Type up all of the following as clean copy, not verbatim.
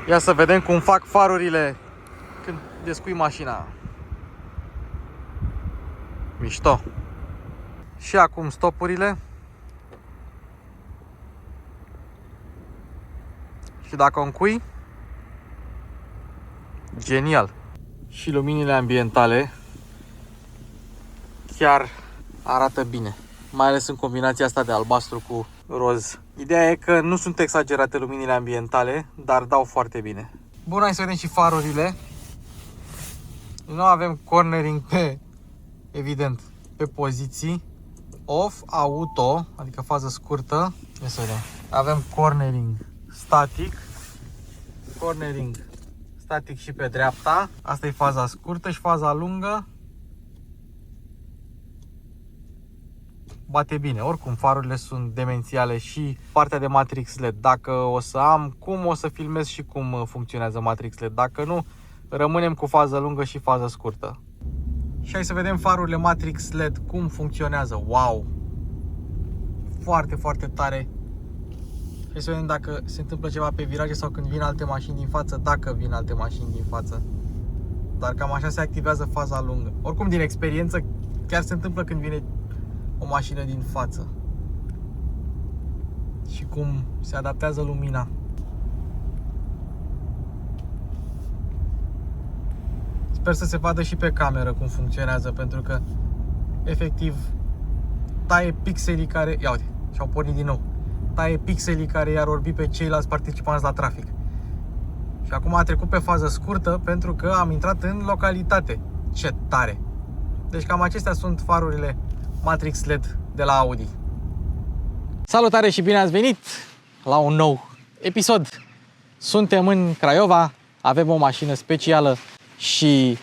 Ia să vedem cum fac farurile când descui mașina. Mișto. Și acum stopurile. Și dacă o încui, genial. Și luminile ambientale chiar arată bine, mai ales în combinația asta de albastru cu roz. Ideea e că nu sunt exagerate luminile ambientale, dar dau foarte bine. Bun, hai să vedem și farurile. Nu avem cornering pe, evident, pe poziții. Off, auto, adică fază scurtă. Ia să vedem. Avem cornering static. Cornering static și pe dreapta. Asta e faza scurtă și faza lungă. Bate bine. Oricum, farurile sunt demențiale și partea de Matrix LED. Dacă o să am, cum o să filmez și cum funcționează Matrix LED. Dacă nu, rămânem cu fază lungă și fază scurtă. Și hai să vedem farurile Matrix LED cum funcționează. Wow! Foarte, foarte tare. Hai să vedem dacă se întâmplă ceva pe viraje sau când vin alte mașini din față, dacă vin alte mașini din față. Dar cam așa se activează faza lungă. Oricum, din experiență, chiar se întâmplă când vine o mașină din față. Și cum se adaptează lumina. Sper să se vadă și pe cameră cum funcționează, pentru că efectiv taie pixelii care... Ia uite, și-au pornit din nou. Taie pixelii care i-ar orbi pe ceilalți participanți la trafic. Și acum a trecut pe fază scurtă pentru că am intrat în localitate. Ce tare! Deci cam acestea sunt farurile Matrix LED de la Audi. Salutare și bine ați venit la un nou episod. Suntem în Craiova, avem o mașină specială și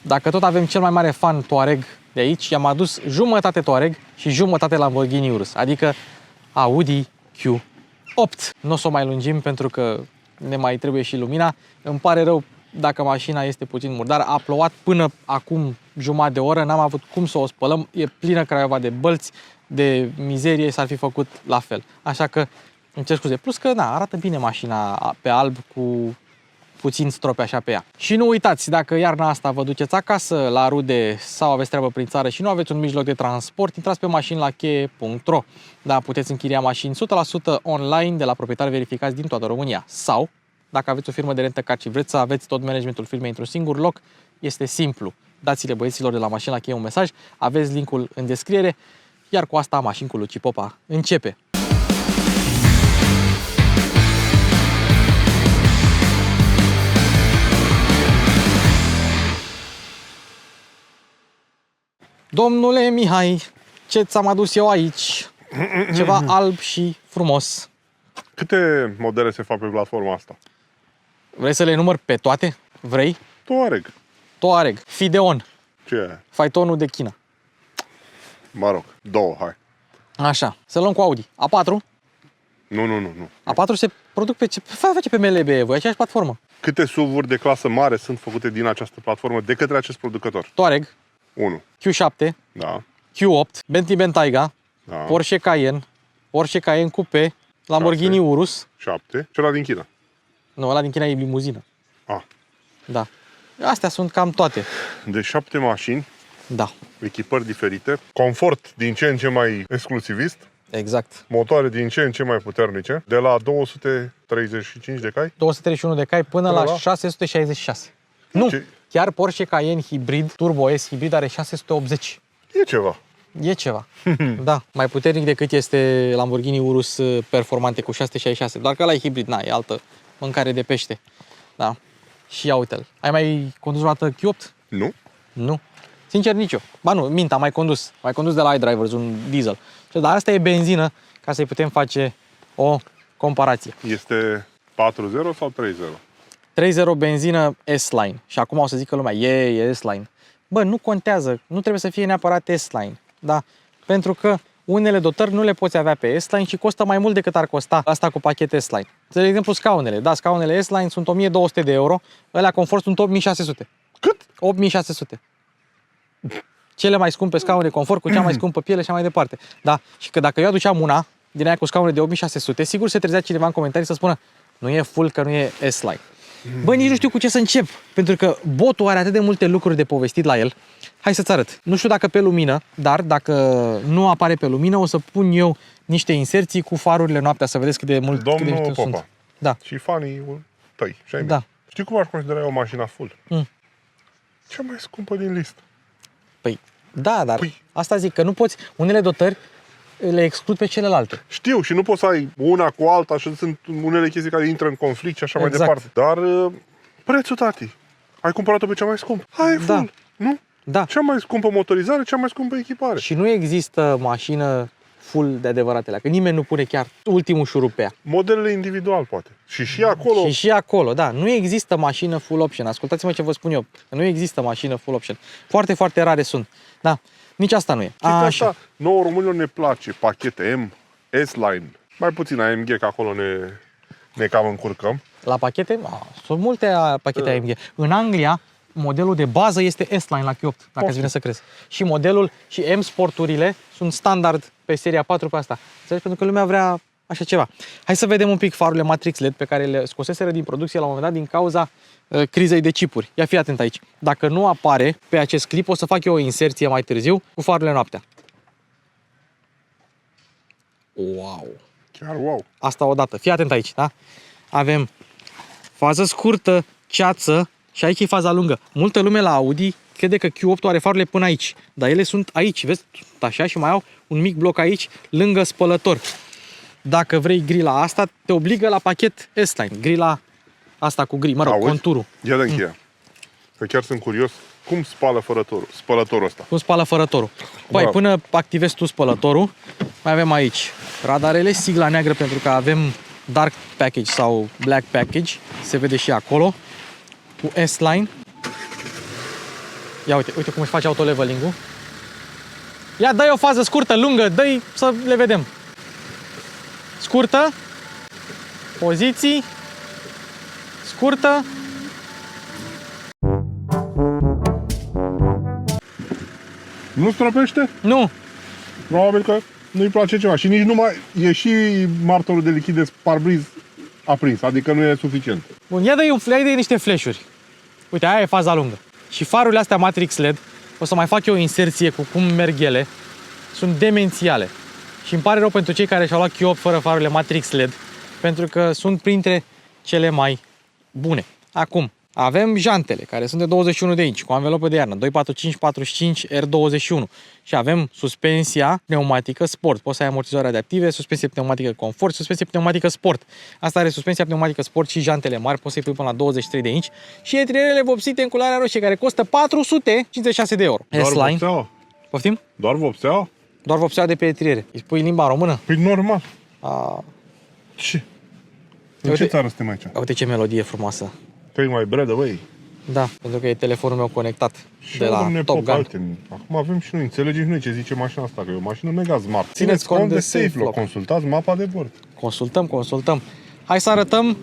dacă tot avem cel mai mare fan Touareg de aici, i-am adus jumătate Touareg și jumătate Lamborghini Urus, adică Audi Q8. Nu o să o mai lungim pentru că ne mai trebuie și lumina. Îmi pare rău dacă mașina este puțin murdară. A plouat până acum jumătate de oră, n-am avut cum să o spălăm. E plină Craiova de bălți, de mizerie, s-ar fi făcut la fel. Așa că îmi cer scuze. Plus că, na, arată bine mașina pe alb cu puțin strope așa pe ea. Și nu uitați, dacă iarna asta vă duceți acasă la rude sau aveți treabă prin țară și nu aveți un mijloc de transport, intrați pe mașinilacheie.ro. Da, puteți închiria mașini 100% online de la proprietari verificați din toată România. Sau, dacă aveți o firmă de rent-a-car și vreți să aveți tot managementul firmei într-un singur loc, este simplu. Dați-le băieților de la Mașini la Cheie un mesaj, aveți linkul în descriere, iar cu asta Mașini cu Luci Popa începe. Domnule Mihai, ce ți-am adus eu aici? Ceva alb și frumos. Câte modele se fac pe platforma asta? Vrei să le număr pe toate? Vrei? Touareg. Touareg, Fideon, Ce e? Phaetonul de China. Mă rog, două, hai. Așa, să luăm cu Audi. A4? Nu. A4 se produc pe ce? Face pe MLB, voi aceeași platformă. Câte SUV-uri de clasă mare sunt făcute din această platformă de către acest producător? Touareg, 1. Q7, Da. Q8, Bentley Bentayga, Da. Porsche Cayenne Coupe, Lamborghini 6. Urus. 7. Celălalt din China. Nu, ăla din China e limuzină. A. Da. Astea sunt cam toate. De 7 mașini, Da, echipări diferite, confort din ce în ce mai exclusivist, exact. motoare din ce în ce mai puternice, de la 235 de cai. 231 de cai până la la 666. Nu, Ce? chiar Porsche Cayenne hibrid, Turbo S hibrid are 680. E ceva. E ceva. Da, mai puternic decât este Lamborghini Urus performante cu 666. Doar că ăla e hibrid, na, e altă mâncare de pește. Da. Și ia uite-l. Ai mai condus o dată Q8? Nu? Nu. Sincer, nici eu. Ba nu, mint, am mai condus. Mai condus de la iDrivers, un diesel. Dar asta e benzină, ca să-i putem face o comparație. Este 4.0 sau 3.0? 3.0 benzină S-Line. Și acum o să zică lumea, e S-Line. Bă, nu contează, nu trebuie să fie neapărat S-Line. Da? Pentru că unele dotări nu le poți avea pe S-Line și costă mai mult decât ar costa asta cu pachet S-Line. De exemplu, scaunele. Da, scaunele S-Line sunt 1.200 de euro, ălea confort sunt 8.600. Cât? 8.600. Cele mai scumpe scaune confort cu cea mai scumpă piele și așa mai departe. Da, și că dacă eu aduceam una din aia cu scaune de 8.600, sigur se trezea cineva în comentarii să spună nu e full, că nu e S-Line. Bă, nici nu știu cu ce să încep, pentru că botul are atât de multe lucruri de povestit la el. Hai să-ți arăt. Nu știu dacă pe lumină, dar dacă nu apare pe lumină, o să pun eu niște inserții cu farurile noaptea, să vedeți cât de mult cât de Domnul mișto Popa sunt. Da. și fanii tăi. Și ai Da. mei. Știi cum aș considera o mașină full? Cea mai scumpă din listă. Păi, da, dar Păi. asta zic, că nu poți, unele dotări le exclud pe celelalte. Știu, și nu poți să ai una cu alta și sunt unele chestii care intră în conflict și așa mai Exact. departe. Dar prețul, tati, ai cumpărat-o pe cea mai scumpă. Hai, e Da. full, nu? Da. Cea mai scumpă motorizare, cea mai scumpă echipare. Și nu există mașină full de adevăratele, că nimeni nu pune chiar ultimul șurub pe ea. Modelele individual, poate. Și acolo... Și acolo, da, nu există mașină full option. Ascultați-mă ce vă spun eu. Nu există mașină full option. Foarte, foarte rare sunt. Da, nici asta nu e. Asta, nouă românilor ne place pachete M, S-Line, mai puțin AMG, că acolo ne cam încurcăm. La pachete, sunt multe pachete AMG. În Anglia, modelul de bază este S-Line la Q8, dacă îți vine să crezi. Și modelul și M-sporturile sunt standard pe seria 4 pe asta. Înțelegi? Pentru că lumea vrea așa ceva. Hai să vedem un pic farurile Matrix LED pe care le scoseseră din producție la un moment dat din cauza crizei de chipuri. Ia fii atent aici. Dacă nu apare pe acest clip, o să fac eu o inserție mai târziu cu farurile noaptea. Wow! Chiar wow! Asta odată. Fii atent aici, da? Avem fază scurtă, ceață și aici e faza lungă. Multă lume la Audi crede că Q8 are farurile până aici, dar ele sunt aici, vezi? Așa, și mai au un mic bloc aici, lângă spălător. Dacă vrei grila asta, te obligă la pachet S-Line. Grila asta cu gri, mă rog, Auzi? conturul. Ia de încheia. Că chiar sunt curios. Cum spală spălătorul ăsta? Cum spală fărătorul. Păi, Bravo. până activezi tu spălătorul, mai avem aici radarele, sigla neagră pentru că avem dark package sau black package, se vede și acolo, cu S-Line. Ia uite cum își face auto-leveling-ul. Ia, dă-i o fază scurtă, lungă, dă-i să le vedem. Scurtă, poziții, scurtă. Nu stropește? Nu, Probabil că nu-i place ceva. Și nici nu mai... E și martorul de lichid de parbriz aprins. Adică nu e suficient. bun, ia-dă-i niște flash-uri. Uite, aia e faza lungă. Și farurile astea Matrix LED, o să mai fac eu o inserție cu cum merg ele, sunt demențiale. Și îmi pare rău pentru cei care și-au luat Q8 fără farurile Matrix LED, pentru că sunt printre cele mai bune. Acum, avem jantele, care sunt de 21 de inci, cu anvelopă de iarnă, 245/45 R21. Și avem suspensia pneumatică sport. Poți să ai amortizoare adaptive, suspensie pneumatică confort, suspensie pneumatică sport. Asta are suspensia pneumatică sport și jantele mari, poți să-i pui până la 23 de inci. Și etrierele vopsite în culoarea roșie, care costă 456 de euro. Doar S-Line. vopseaua? Poftim? Doar vopseaua? Doar vopsea de pe etriere. Îi spui limba română? Păi normal. A, Ce? În Uite- ce țară suntem aici? uite ce melodie frumoasă. Take my bread away. Da, pentru că e telefonul meu conectat Și de la domne Top Popa, Gun. uite, acum avem și noi, înțelegem și noi ce zice mașina asta, că e o mașină mega smart. Țineți cont de Safe Safe Lock, Lock. consultați mapa de bord. Consultăm. Hai să arătăm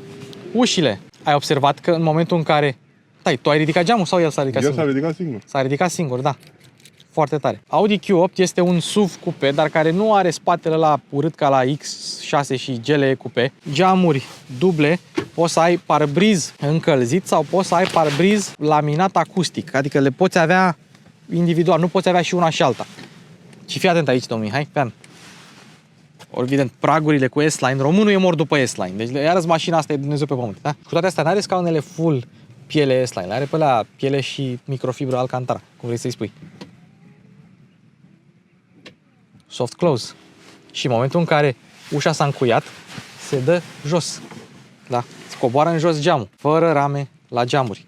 ușile. Ai observat că în momentul în care... Stai, tu ai ridicat geamul sau el s-a ridicat El singur? s-a ridicat singur. S-a ridicat singur, da. Foarte tare. Audi Q8 este un SUV coupe, dar care nu are spatele la urât ca la X6 și GLE coupe. Geamuri duble, poți să ai parbriz încălzit sau poți să ai parbriz laminat acustic, adică le poți avea individual, nu poți avea și una și alta. Și fii atent aici, domnul Mihai, fii evident, pragurile cu S-Line, românul e mort după S-Line, deci iarăși mașina asta e Dumnezeu pe pământ, da? Cu toate astea, n-are scaunele full piele S-Line, are pe la piele și microfibră Alcantara, cum vrei să-i spui. Soft close. Și în momentul în care ușa s-a încuiat, se dă jos. Da? Coboară în jos geamul, fără rame la geamuri.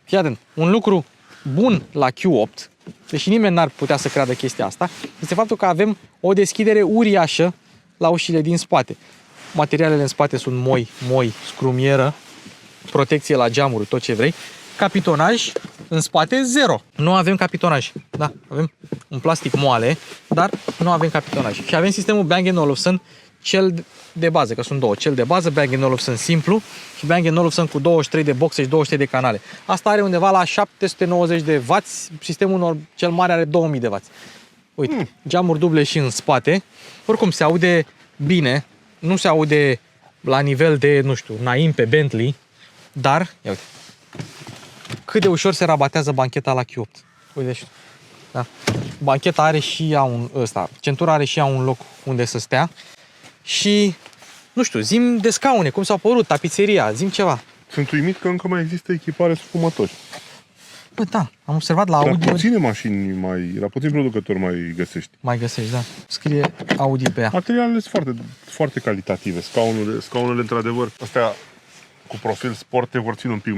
Fii atent, un lucru bun la Q8, deși nimeni n-ar putea să creadă chestia asta, este faptul că avem o deschidere uriașă la ușile din spate. Materialele în spate sunt moi, scrumieră, protecție la geamuri, tot ce vrei. Capitonaj în spate 0. Nu avem capitonaj. Da, avem un plastic moale, dar nu avem capitonaj. Și avem sistemul Bang & Olufsen, cel de bază, că sunt două. Cel de bază, Bang & Olufsen simplu și Bang & Olufsen cu 23 de boxe și 200 de canale. Asta are undeva la 790 de W, sistemul cel mare are 2000 de W. Uite, geamuri duble și în spate. Oricum se aude bine, nu se aude la nivel de, nu știu, Naim pe Bentley, Dar, ia uite, cât de ușor se rabatează bancheta la Q8. Uite și da. Bancheta are și ea centura are și ea un loc unde să stea și, nu știu, zi-mi de scaune, cum s-au părut, tapiseria, zi-mi ceva. Sunt uimit că încă mai există echipare sfumători. Bă, da, am observat la La Audi. puține mașini la puțini producători mai găsești. Mai găsești, da. Scrie Audi pe ea. Materialele sunt foarte, foarte calitative. Scaunele într-adăvăr, astea cu profil sport te vor ține un pic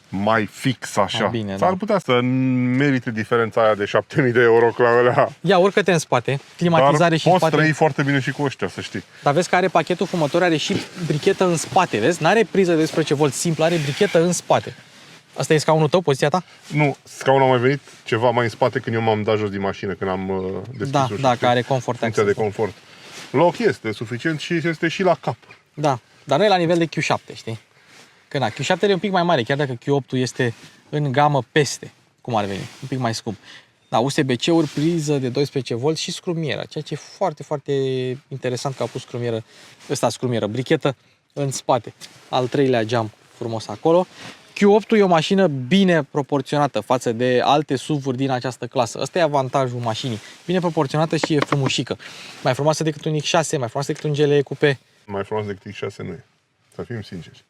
mai fix așa. Bine, S-ar da. putea să merite diferența aia de 7.000 de euro la alea. Ia, urcă-te în spate, climatizare Dar și în poți spate. trăi foarte bine și cu ăștia, să știi. Dar vezi că are pachetul fumător, are și brichetă în spate, vezi? N-are priză de 12 V simplă, are brichetă în spate. Asta e scaunul tău, poziția ta? Nu, scaunul a mai venit ceva mai în spate când eu m-am dat jos din mașină, când am deschis Da, ușa, da, știi? că are confort Funcția de access. confort. Loc este suficient și este și la cap. Da, dar nu e la nivel de Q7, știi? Că na, Q7 e un pic mai mare, chiar dacă Q8 este în gamă peste, cum ar veni, un pic mai scump. Da, USB-C-uri, priză de 12 V și scrumiera, ceea ce e foarte, foarte interesant că a pus scrumieră, brichetă în spate. Al treilea geam frumos acolo. Q8 e o mașină bine proporționată față de alte SUV-uri din această clasă. Ăsta e avantajul mașinii. Bine proporționată și e frumușică. Mai frumoasă decât un X6, mai frumoasă decât un GLE Coupé. Mai frumos decât X6 nu e. Să fim sinceri.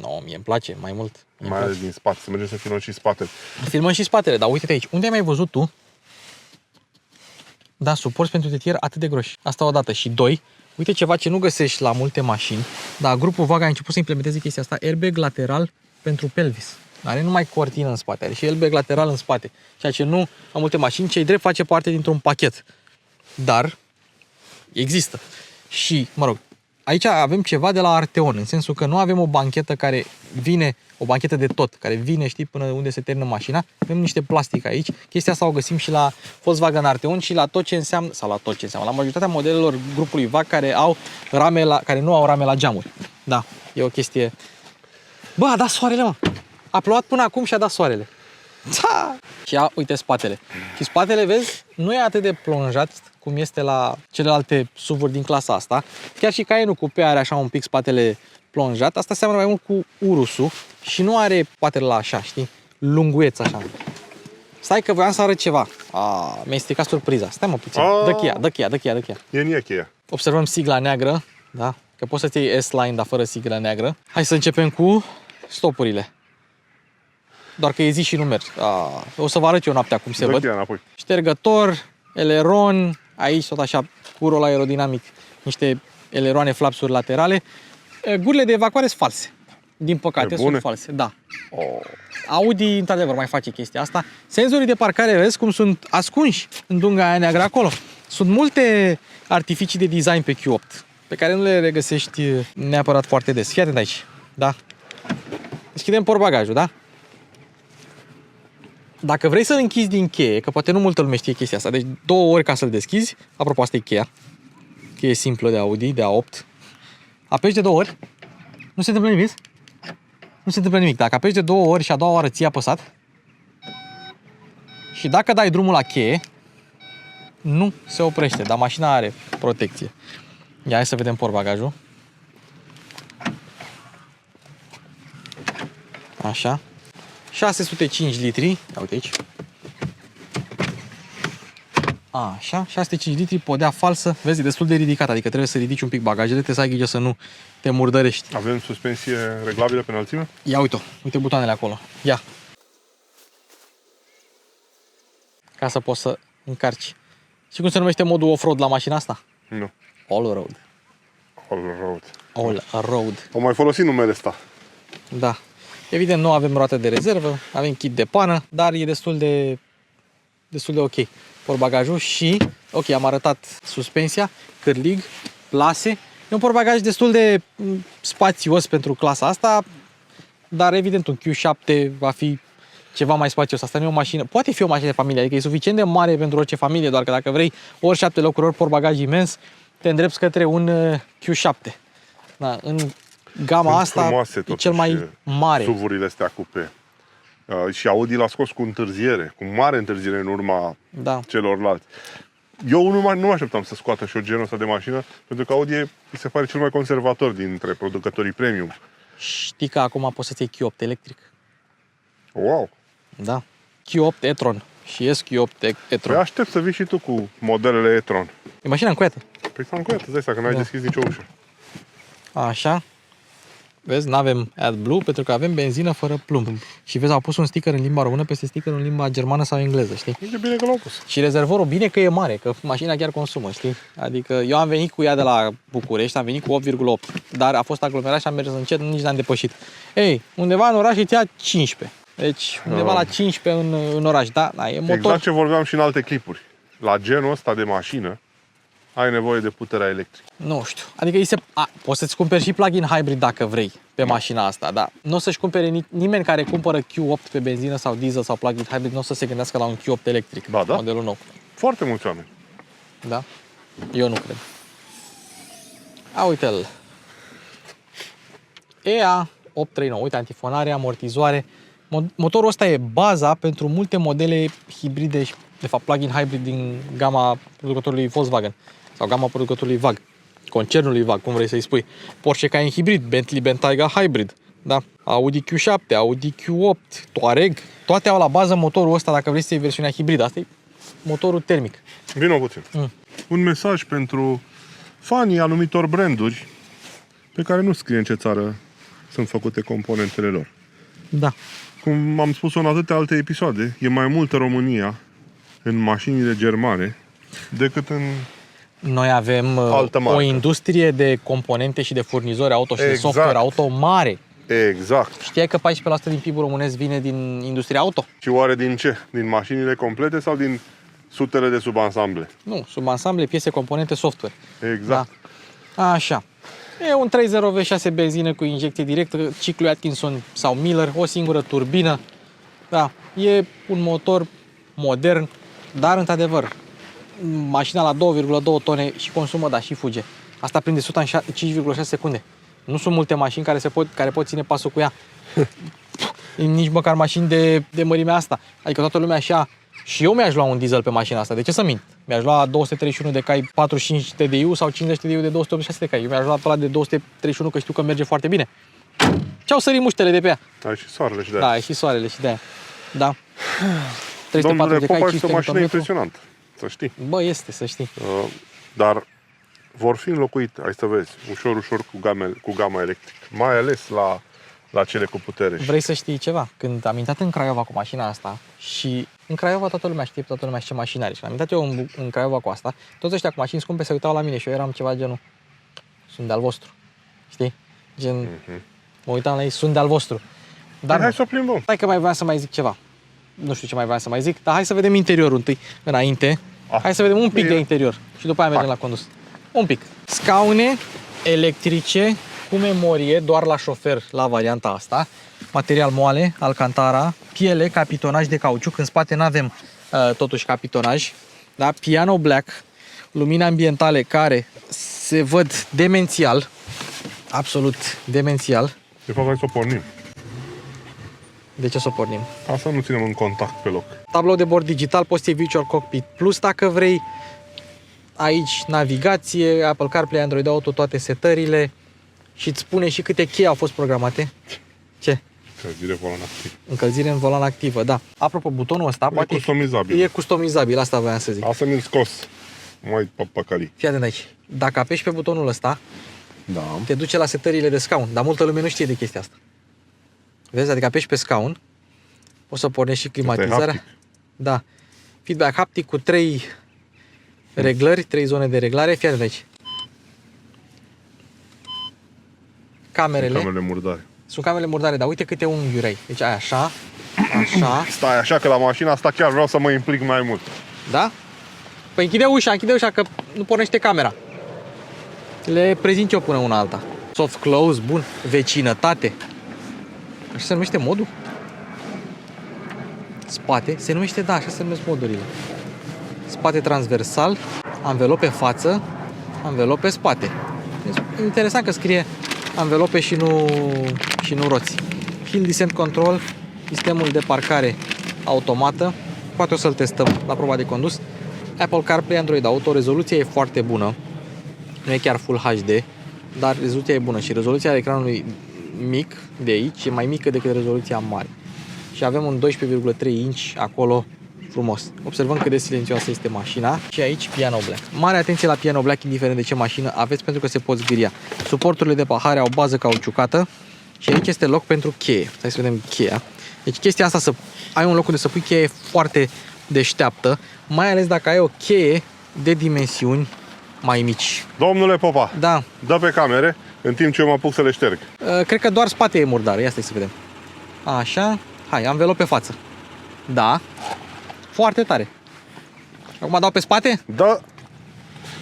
No, mie îmi place mai mult. Mai ales din spate, să mergem să filmăm și spatele. Filmăm și spatele, dar uite-te aici. Unde ai mai văzut tu? Da, suporți pentru tetier atât de groși. Asta o dată. Și doi, uite ceva ce nu găsești la multe mașini, dar grupul VAG a început să implementeze chestia asta, airbag lateral pentru pelvis. Are numai cortină în spate, are și airbag lateral în spate. Ceea ce nu la multe mașini, cei drept face parte dintr-un pachet. Dar există. Și, mă rog, aici avem ceva de la Arteon, în sensul că nu avem o banchetă care vine, o banchetă de tot, care vine, știi, până unde se termină mașina. Avem niște plastic aici. Chestia asta o găsim și la Volkswagen Arteon și la tot ce înseamnă, sau la tot ce înseamnă, la majoritatea modelelor grupului VAG care care nu au rame la geamuri. Da, e o chestie. Bă, a dat soarele, mă. A plouat până acum și a dat soarele. Da! Și ia, uite spatele. Și spatele, vezi, nu e atât de plonjat cum este la celelalte SUV-uri din clasa asta. Chiar și Cayenne Coupé are așa un pic spatele plonjat. Asta seamănă mai mult cu Urusul și nu are spatele la așa, știi? Lunguieț așa. Stai că voiam să arăt ceva. Mi-ai stricat surpriza. Stai mă puțin. Dă cheia. E în cheia. Observăm sigla neagră, da? Că poți să-ți iei S-Line, dar fără sigla neagră. Hai să începem cu stopurile. Doar că e zi și nu merg. O să vă arăt eu noaptea cum se văd. Înapoi. Ștergător, eleron, aici tot așa cu rol aerodinamic, niște eleroane flapsuri laterale. Gurile de evacuare sunt false. Din păcate sunt false, da. Audi, într-adevăr, mai face chestia asta. Senzorii de parcare, vezi cum sunt ascunși în dunga aia neagră acolo. Sunt multe artificii de design pe Q8, pe care nu le regăsești neapărat foarte des. Fii atent aici, da? Deschidem portbagajul, da? Dacă vrei să-l închizi din cheie, că poate nu multă lume știe chestia asta, deci 2 ori ca să-l deschizi, apropo, asta e cheia. Cheie simplă de Audi, de A8. Apeși de 2 ori, nu se întâmplă nimic. Nu se întâmplă nimic. Dacă apeși de 2 ori și a doua oară ți-ai apăsat, și dacă dai drumul la cheie, nu se oprește, dar mașina are protecție. Ia, hai să vedem portbagajul. Așa. 605 litri. Ia uite aici. Așa, 605 litri, podea falsă. Vezi, e destul de ridicat, adică trebuie să ridici un pic bagajele, trebuie să ai grijă să nu te murdărești. Avem suspensie reglabilă pe înălțime? Ia uite-o, uite butoanele acolo. Ia. Ca să poți să încarci. Și cum se numește modul off-road la mașina asta? Nu. All-road. All-road. All-road. O mai folosit numele ăsta. Da. Evident, nu avem roate de rezervă, avem kit de pană, dar e destul de ok. Portbagajul și, ok, am arătat suspensia, cârlig, plase. E un portbagaj destul de spațios pentru clasa asta, dar evident un Q7 va fi ceva mai spațios. Asta nu e o mașină, poate fi o mașină de familie, adică e suficient de mare pentru orice familie, doar că dacă vrei ori 7 locuri, ori portbagaj imens, te îndrepți către un Q7. Da, în gama asta e cel mai mare. SUV-urile astea Coupé. Și Audi l-a scos cu întârziere, cu mare întârziere în urma celorlalți. Eu nu mă așteptam să scoată și o genul ăsta de mașină, pentru că Audi mi se pare cel mai conservator dintre producătorii premium. Știi că acum poți să-ți iei Q8 electric? Wow! Da. Q8 e-tron și SQ8 e-tron. Păi aștept să vii și tu cu modelele e-tron. E mașina încuiată. Păi s-a încuiat, îți dai seama că n-ai Da. deschis nicio ușă. Așa. Vezi, n-avem AdBlue pentru că avem benzină fără plumb. Și vezi, au pus un sticker în limba română peste sticker în limba germană sau engleză, știi? E bine că l-au pus. Și rezervorul, bine că e mare, că mașina chiar consumă, știi? Adică eu am venit cu ea de la București, am venit cu 8,8, dar a fost aglomerat și am mers încet, nici n-am depășit. Ei, undeva în oraș îți ia 15. Deci, undeva la 15 în oraș, da, e motor. Exact ce vorbeam și în alte clipuri. La genul ăsta de mașină ai nevoie de puterea electrică. Nu știu. Adică poți să-ți cumperi și plug-in hybrid dacă vrei pe mașina asta, dar nu o să-și cumpere nimeni care cumpără Q8 pe benzină sau diesel sau plug-in hybrid, nu o să se gândească la un Q8 electric, Ba da? modelul nou. Foarte mulți oameni. Da? Eu nu cred. Uite-l. EA 839, uite, antifonare, amortizoare. Motorul ăsta e baza pentru multe modele hibride, de fapt plug-in hybrid din gama producătorului Volkswagen sau gama producătorului VAG, concernului VAG, cum vrei să-i spui. Porsche Cayenne hibrid, Bentley Bentayga hybrid, da? Audi Q7, Audi Q8, Touareg, toate au la bază motorul ăsta dacă vrei să iei versiunea hibridă. Asta e motorul termic. Vino puțin. Un mesaj pentru fanii anumitor branduri pe care nu scrie în ce țară sunt făcute componentele lor. Da. Cum am spus în atâtea alte episoade, e mai multă România în mașinile germane decât în... Noi avem Altă marcă. o industrie de componente și de furnizori auto și de Exact. software auto mare. Exact. Știai că 14% din PIB-ul românesc vine din industria auto? Și oare din ce? Din mașinile complete sau din sutele de subansamble? Nu, sub ansamble, piese, componente, software. Exact. Da. Așa. E un 3.0 V6 benzină cu injecție directă, ciclu Atkinson sau Miller, o singură turbină. Da, e un motor modern, dar într-adevăr, mașina la 2,2 tone și consumă, da, și fuge. Asta prinde 100 în 5,6 secunde. Nu sunt multe mașini care pot ține pasul cu ea. Nici măcar mașini de mărimea asta. Adică toată lumea așa. Și eu mi-aș lua un diesel pe mașina asta. De ce să mint? Mi-aș lua 231 de cai 45 TDI sau 50 TDI de 286 de cai. Eu mi-aș lua pe ăla de 231 că știu că merge foarte bine. Ce-au sărit muștele de pe ea? Ai și soarele și de Da, e și soarele și de aia. Da. 304 Domnule de Popa, cai, este 500 o mașină Nm. impresionantă, să știi. Bă, este, să știi. Dar vor fi înlocuite, ai să vezi, ușor cu gama electrică. Mai ales la cele cu putere. Vrei să știi ceva? Când am intrat în Craiova cu mașina asta și în Craiova toată lumea știe, toată lumea știe ce mașină are. Și am intrat eu în Craiova cu asta, toți ăștia cu mașini scumpe se uitau la mine și eu eram ceva genul, sunt de-al vostru. Știi? Gen, mă uitam la ei, sunt de-al vostru. Dar hai să o plimbăm. Hai că mai vreau să mai zic ceva. Nu știu ce mai vreau să mai zic, dar hai să vedem interiorul întâi, înainte. Hai să vedem un pic de interior și după aia mergem la condus. Un pic. Scaune electrice cu memorie, doar la șofer, la varianta asta. Material moale, alcantara, piele, capitonaj de cauciuc. În spate nu avem totuși capitonaj. Da? Piano black, lumini ambientale care se văd demențial. Absolut demențial. De fapt, hai să o pornim. De ce să o pornim? Asta nu ținem în contact pe loc. Tablou de bord digital, poți să iei Virtual Cockpit Plus dacă vrei. Aici navigație, Apple CarPlay, Android Auto, toate setările. Și îți spune și câte chei au fost programate. Ce? Încălzire volan activ. Încălzire în volan activă, da. Apropo, butonul ăsta E customizabil. e customizabil, asta voiam să zic. Asta mi-l scos. Mai păcălii. Fii atent aici. Dacă apeși pe butonul ăsta, Da. te duce la setările de scaun, dar multă lume nu știe de chestia asta. Vezi? Adică apeși pe scaun, poți să pornești și climatizarea. haptic. Da. Feedback haptic cu 3 reglări, 3 zone de reglare. Fii atent aici. Camerele. Camerele murdare. Sunt camerele murdare, dar uite câte unghiuri ai. Deci ai așa, așa, Stai așa că la mașina asta chiar vreau să mă implic mai mult. da? Păi închide ușa că nu pornește camera. Le prezint eu până una alta. Soft close, bun. Vecinătate. Așa se numește modul? Spate. Se numește, da, așa se numesc modurile. Spate transversal, anvelope față, anvelope spate. Deci, interesant că scrie anvelope și nu roți. Hill Descent Control, sistemul de parcare automată. Poate o să-l testăm la proba de condus. Apple CarPlay, Android Auto, rezoluția e foarte bună. Nu e chiar Full HD, dar rezoluția e bună și rezoluția ecranului mic de aici, e mai mică decât rezoluția mare. Și avem un 12,3 inch acolo frumos. Observăm cât de silențioasă este mașina și aici piano black. Mare atenție la piano black, indiferent de ce mașină aveți, pentru că se pot zgâria. Suporturile de pahare au bază cauciucată și aici este loc pentru cheie. Hai să vedem cheia. Deci chestia asta, să ai un loc unde să pui cheie, foarte deșteaptă, mai ales dacă ai o cheie de dimensiuni mai mici. Domnule Popa, Da. dă pe camere în timp ce eu mă apuc să le șterg. Cred că doar spate e murdar. Ia stai să vedem. Așa. Hai, anvelop pe față. Da. Foarte tare. Acum dau pe spate? Da.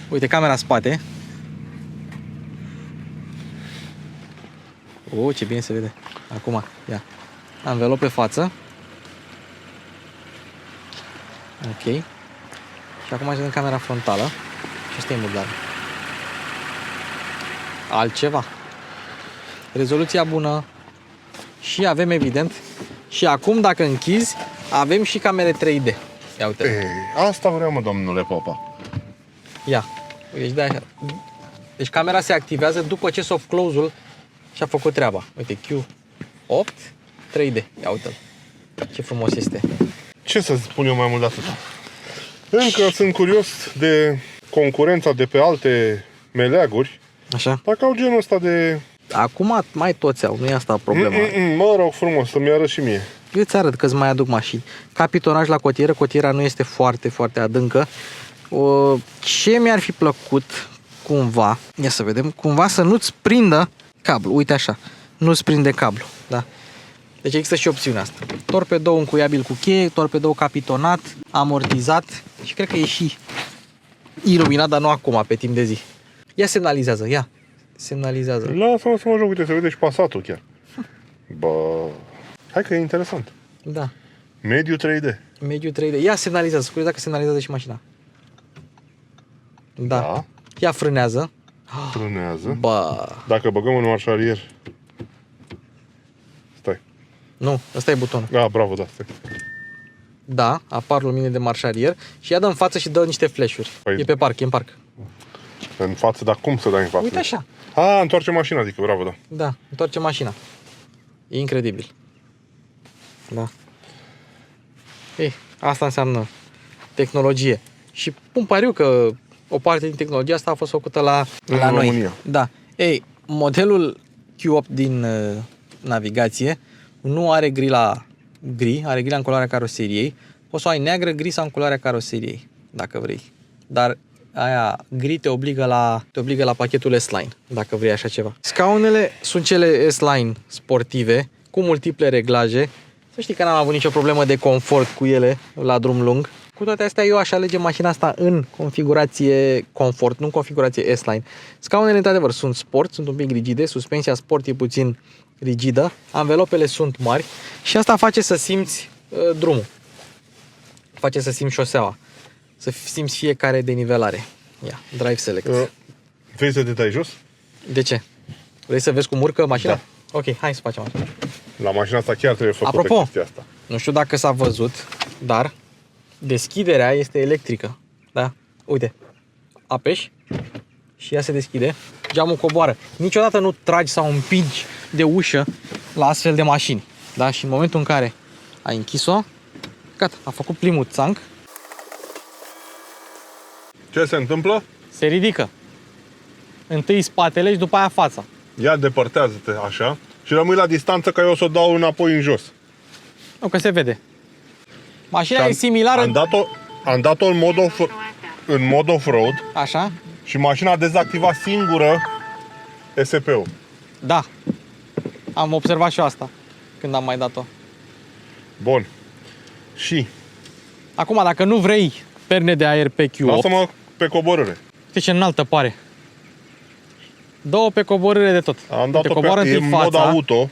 Uite, camera în spate. Ce bine se vede. Acum, ia. Anvelop pe față. Ok. Și acum vedem camera frontală. Și asta e murdar. Altceva. Rezoluția bună. Și avem, evident, și acum, dacă închizi, avem și camere 3D. Ia uite. Ei, asta vreau, mă, domnule Popa. Ia. Deci, deci camera se activează după ce soft close-ul și-a făcut treaba. Uite, Q8 3D. Ia uite-l. Ce frumos este. Ce să spun eu mai mult de atâta? Încă sunt curios de concurența de pe alte meleaguri. Așa. Dacă au genul ăsta de... Acum mai toți au, nu e asta problema. Mă rog frumos, să-mi arăt și mie. Eu îți arăt că îți mai aduc mașini. Capitonaj la cotieră, cotiera nu este foarte, foarte adâncă. Ce mi-ar fi plăcut cumva, ia să vedem, cumva să nu-ți prindă cablu, uite așa, nu-ți prinde cablu, da? Deci există și opțiunea asta. Torpedou încuiabil cu cheie, torpedou capitonat, amortizat și cred că e și iluminat, dar nu acum, pe timp de zi. Ia semnalizează, ia, semnalizează. Lasă-mă să mă joc, uite, se vede și Passatul chiar. Bă, hai că e interesant. Da. Mediu 3D. Mediu 3D. Ia semnalizează, scuze dacă semnalizează și mașina. Da. Ia frânează. Frânează. Bă. Dacă băgăm în marșarier. Stai. Nu, ăsta e butonul. Da, bravo, da, stai. Da, apar lumine de marșarier și ia dă în față și dă niște flash-uri. Păi... E pe parc, e în parc. În față, dar cum să dai în față? Uite așa. Întoarce mașina, adică, bravo, da. Da, întoarce mașina. E incredibil. Da. Ei, asta înseamnă tehnologie. Și pun pariu că o parte din tehnologia asta a fost făcută la noi. România. Da. Ei, modelul Q8 din navigație nu are grila gri, are grila în culoarea caroseriei. Poți să o ai neagră, gri sau în culoarea caroseriei, dacă vrei. Dar aia gri te obligă la pachetul S-Line, dacă vrei așa ceva. Scaunele sunt cele S-Line sportive, cu multiple reglaje. Să știi că n-am avut nicio problemă de confort cu ele la drum lung. Cu toate astea, eu aș alege mașina asta în configurație confort, nu în configurație S-Line. Scaunele, într-adevăr, sunt sport, sunt un pic rigide, suspensia sport e puțin rigidă, anvelopele sunt mari și asta face să simți drumul. Face să simți șoseaua, să simți fiecare denivelare. Ia, Drive Select. Vrei să te dai jos? De ce? Vrei să vezi cum urcă mașina? Da. Ok, hai să facem asta. La mașina asta chiar trebuie făcută Apropo, chestia asta. nu știu dacă s-a văzut, dar deschiderea este electrică. Da? Uite. Apeși și ea se deschide. Geamul coboară. Niciodată nu tragi sau împingi de ușă la astfel de mașini. Da? Și în momentul în care ai închis-o, gata, a făcut primul țanc. Ce se întâmplă? Se ridică. Întâi spatele și după aia fața. Ia depărtează-te așa și rămâi la distanță ca eu să o dau înapoi în jos. Nu, că se vede. Mașina e similară. Am dat-o în mod off-road. Așa? Și mașina a dezactivat singură SP-ul. Da. Am observat și eu asta când am mai dat-o. Bun. Și Acum, dacă nu vrei perne de aer pe Q8, lasă-mă pe coborâre. știi ce înaltă pare? Două pe coborâre de tot. Am dat-o pe în mod auto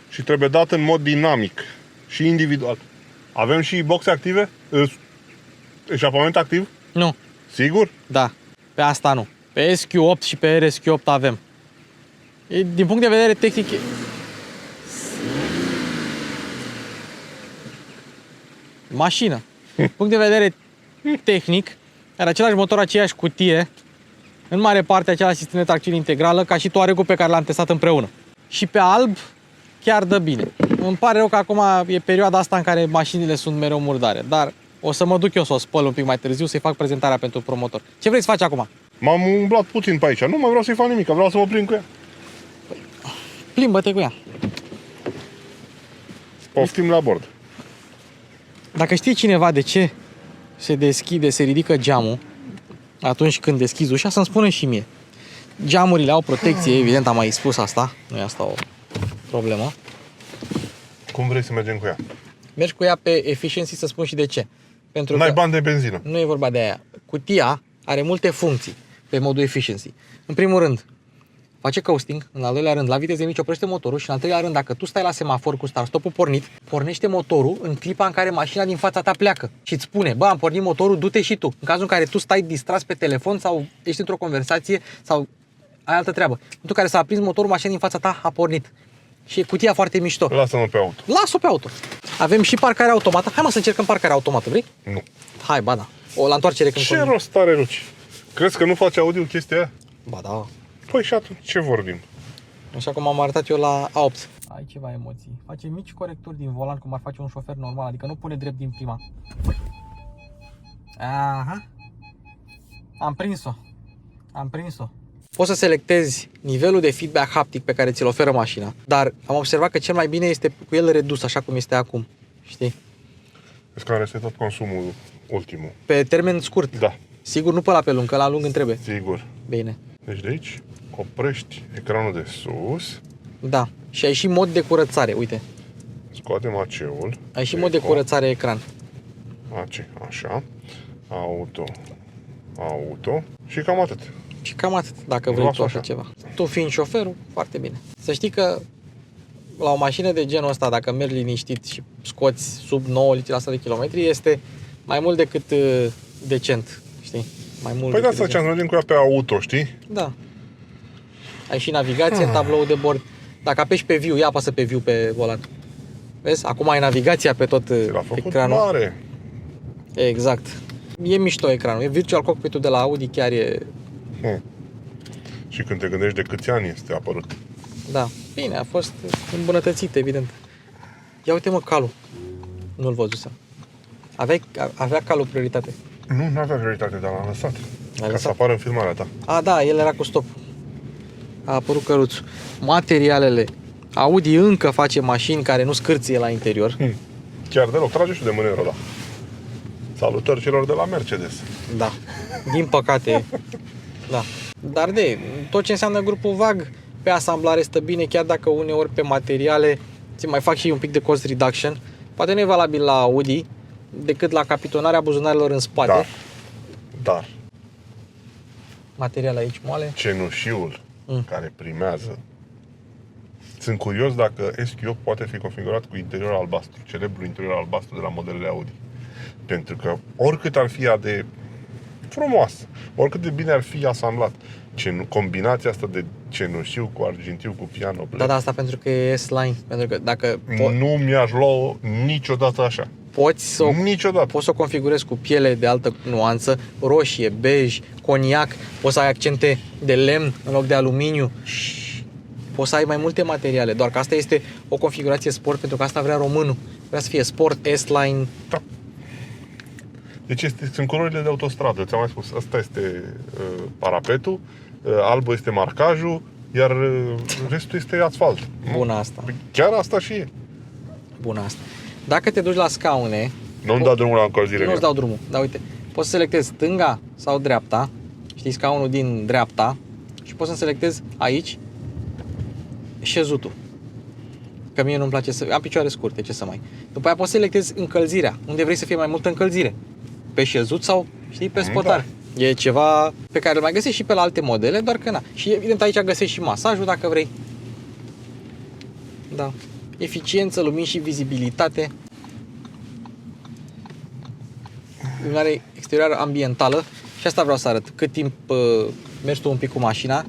și trebuie dat în mod dinamic și individual. Avem și boxe active? Eșapament activ? Nu. Sigur? Da. Pe asta nu. Pe SQ8 și pe RSQ8 avem. Din punct de vedere tehnic... Mașină. Din punct de vedere tehnic, are același motor, aceeași cutie, în mare parte același sistem de tracțiune integrală, ca și Touareg-ul pe care l-am testat împreună. și pe alb chiar dă bine. Îmi pare rău că acum e perioada asta în care mașinile sunt mereu murdare, dar o să mă duc eu să o spăl un pic mai târziu, să-i fac prezentarea pentru promotor. Ce vrei să faci acum? M-am umblat puțin pe aici. Nu mai vreau să-i fac nimic, vreau să mă plimb cu ea. Plimbă-te cu ea. Poftim la bord. Dacă știe cineva de ce se deschide, se ridică geamul atunci când deschizi ușa, să-mi spună și mie. Geamurile au protecție, evident, am mai spus asta. Nu e asta o problemă. Cum vrei să mergem cu ea? Mergi cu ea pe efficiency, să spun și de ce. Pentru N-ai că bani de benzină. nu e vorba de aia. Cutia are multe funcții pe modul efficiency. În primul rând, face coasting, în al doilea rând, la viteze mici oprește motorul și în al treilea rând, dacă tu stai la semafor cu start-stop-ul pornit, pornește motorul în clipa în care mașina din fața ta pleacă și îți spune, bă, am pornit motorul, du-te și tu. În cazul în care tu stai distras pe telefon sau ești într-o conversație sau ai altă treabă. În momentul în care s-a aprins motorul, mașina din fața ta a pornit. Și e cutia foarte mișto. Lasă-mă pe auto. Lasă-o pe auto. Avem și parcare automată. Hai mă să încercăm parcarea automată, vrei? Nu. Hai, ba da. O la întoarcere când Ce rost are, Luci? Crezi că nu face audio chestia aia? Ba da. Păi și atunci ce vorbim? Așa cum am arătat eu la A8. Ai ceva emoții. Face mici corecturi din volan cum ar face un șofer normal, adică nu pune drept din prima. Aha. Am prins-o. Am prins-o. Poți să selectezi nivelul de feedback haptic pe care ți-l oferă mașina, dar am observat că cel mai bine este cu el redus, așa cum este acum. Știi? Vezi care este tot consumul ultimul. Pe termen scurt. Da. Sigur, nu pe la pe lung, că la lung îmi trebuie. Sigur. Bine. Deci de aici oprești ecranul de sus, Da. Și ai și mod de curățare, uite. scoatem AC-ul. Ai și mod de curățare ecran. AC, așa. Auto. Și cam atât. Și cam atât, dacă vrei Lasă tu așa așa. ceva. Tu fiind șoferul, foarte bine. Să știi că la o mașină de genul ăsta, dacă mergi liniștit și scoți sub 9 litri la 100 de kilometri, este mai mult decât decent, știi? Mai mult Păi da, decât să decent. mergem cu ea pe auto, știi? Da. Ai și navigație în tablou de bord. Dacă apeși pe view, ia apasă pe view pe volan. Vezi? Acum ai navigația pe tot Ți l-a făcut ecranul. mare. Exact. E mișto ecranul. E Virtual Cockpit-ul de la Audi, chiar e... Și când te gândești de câți ani este apărut. Da. Bine, a fost îmbunătățit, evident. Ia uite mă calul. Nu-l văzusem. Avea calul prioritate. Nu avea prioritate, dar l-am lăsat. Ca lăsat? să apară în filmarea ta. A, da, el era cu stop. A apărut căruțul. Materialele. Audi încă face mașini care nu scârție la interior. Chiar deloc, trage și de mânerul ăla. Salutări celor de la Mercedes. Da. Din păcate. Da. Dar tot ce înseamnă grupul VAG pe asamblare stă bine, chiar dacă uneori pe materiale ți mai fac și un pic de cost reduction. Poate nu e valabil la Audi decât la capitonarea buzunarelor în spate. Dar Material aici moale. cenușiul care primează. Sunt curios dacă SQ8 poate fi configurat cu interior albastru, celebrul interior albastru de la modelele Audi. Pentru că oricât ar fi ea de frumoasă, oricât de bine ar fi asamblat, combinația asta de cenușiu cu argintiu cu piano black, Da, asta pentru că e S-Line. Pentru că dacă nu mi-aș lua niciodată așa. poți să Niciodată. Poți să o configurezi cu piele de altă nuanță, roșie, bej, coniac, poți să ai accente de lemn în loc de aluminiu, poți să ai mai multe materiale, doar că asta este o configurație sport, pentru că asta vrea românul. Vrea să fie sport, S-Line. Da. Deci sunt culorile de autostradă, ți-am mai spus. Asta este parapetul, albul este marcajul, iar restul este asfalt. Bună asta. Chiar asta și e. Bună asta. Dacă te duci la scaune, Nu-mi dau drumul la încălzire. nu-ți dau drumul. Dar uite, poți să selectezi stânga sau dreapta. Știi, scaunul din dreapta. Și poți să selectezi aici șezutul. Că mie nu-mi place să... Am picioare scurte, ce să mai... După aia poți să selectezi încălzirea. Unde vrei să fie mai multă încălzire. Pe șezut sau, știi, pe spătare. Da. E ceva pe care îl mai găsești și pe la alte modele, doar că na. Și evident aici găsești și masajul dacă vrei. Da. Eficiență, lumini și vizibilitate. Iluminare exterioară ambientală. Și asta vreau să arăt. Cât timp mergi tu un pic cu mașina,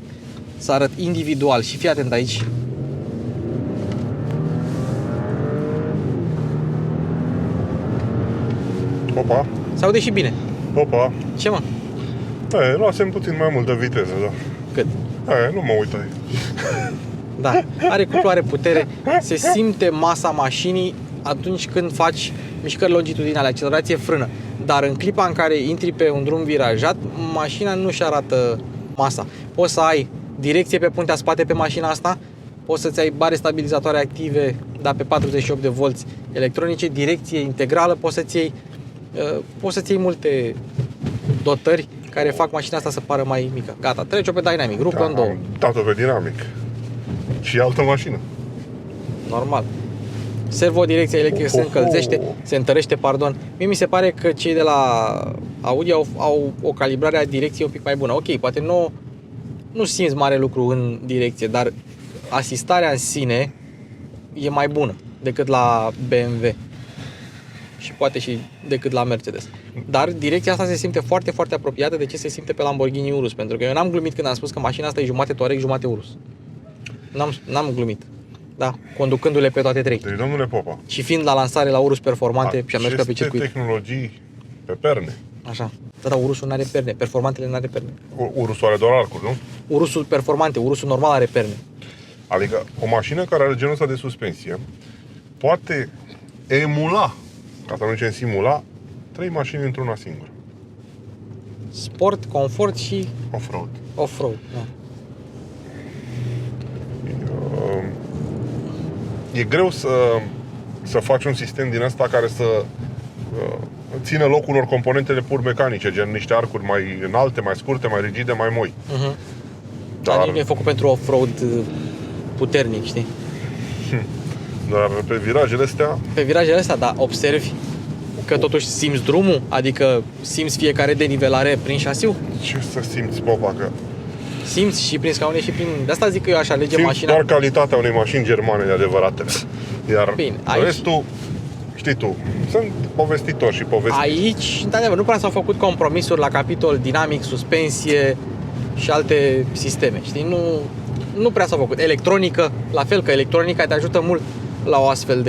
să arăt individual. Și fii atent aici. Opa, Se aude și bine. opa. Ce mă? Luasem puțin mai mult de viteză, da. Cât? Nu mă uit aici. Da, are cuplu, are putere, se simte masa mașinii atunci când faci mișcări longitudinale, accelerație, frână. Dar în clipa în care intri pe un drum virajat, mașina nu-și arată masa. Poți să ai direcție pe puntea spate pe mașina asta, poți să-ți ai bare stabilizatoare active, dar pe 48 de volți electronice, direcție integrală, poți să-ți iei multe dotări care fac mașina asta să pară mai mică. Gata, trece-o pe dynamic, rupă în două. Am dat-o pe dinamic. Și altă mașină. Normal. Servo-direcția electrică se încălzește, se întărește, pardon. Mie mi se pare că cei de la Audi au o calibrare a direcției un pic mai bună. Ok, poate nu simți mare lucru în direcție, dar asistarea în sine e mai bună decât la BMW și poate și decât la Mercedes. Dar direcția asta se simte foarte, foarte apropiată de ce se simte pe Lamborghini Urus, pentru că eu n-am glumit când am spus că mașina asta e jumate Touareg, jumate Urus. N-am glumit. Da, conducându-le pe toate trei. Deci, domnule Popa, Și fiind la lansare la Urus performante și am mers pe circuit. tehnologii pe perne. Așa. Da, Urusul n-are perne, performantele n-are perne. Urusul are doar arcuri, nu? Urusul performante, Urusul normal are perne. Adică o mașină care are genul ăsta de suspensie poate emula, ca să nu zicem simula, 3 mașini într-una singură. Sport, confort și Off-road. off-road. Da. E greu să faci un sistem din ăsta care să țină locul unor componentele pur mecanice, gen niște arcuri mai înalte, mai scurte, mai rigide, mai moi. Dar nu e făcut pentru off-road puternic, știi? Dar pe virajele astea, Pe virajele astea, da, observi că totuși simți drumul, adică simți fiecare denivelare prin șasiu, ce să simți, Popa, că simți și prin scaune și prin... De asta zic că eu aș alege simți mașina. doar calitatea unei mașini germane de adevărate. Iar Bine, aici- restul, știi tu, sunt povestitori și povestiți. Aici, într-adevăr, nu prea s-au făcut compromisuri la capitol dinamic, suspensie și alte sisteme, știi? Nu prea s-au făcut. Electronică, la fel că electronica te ajută mult la o astfel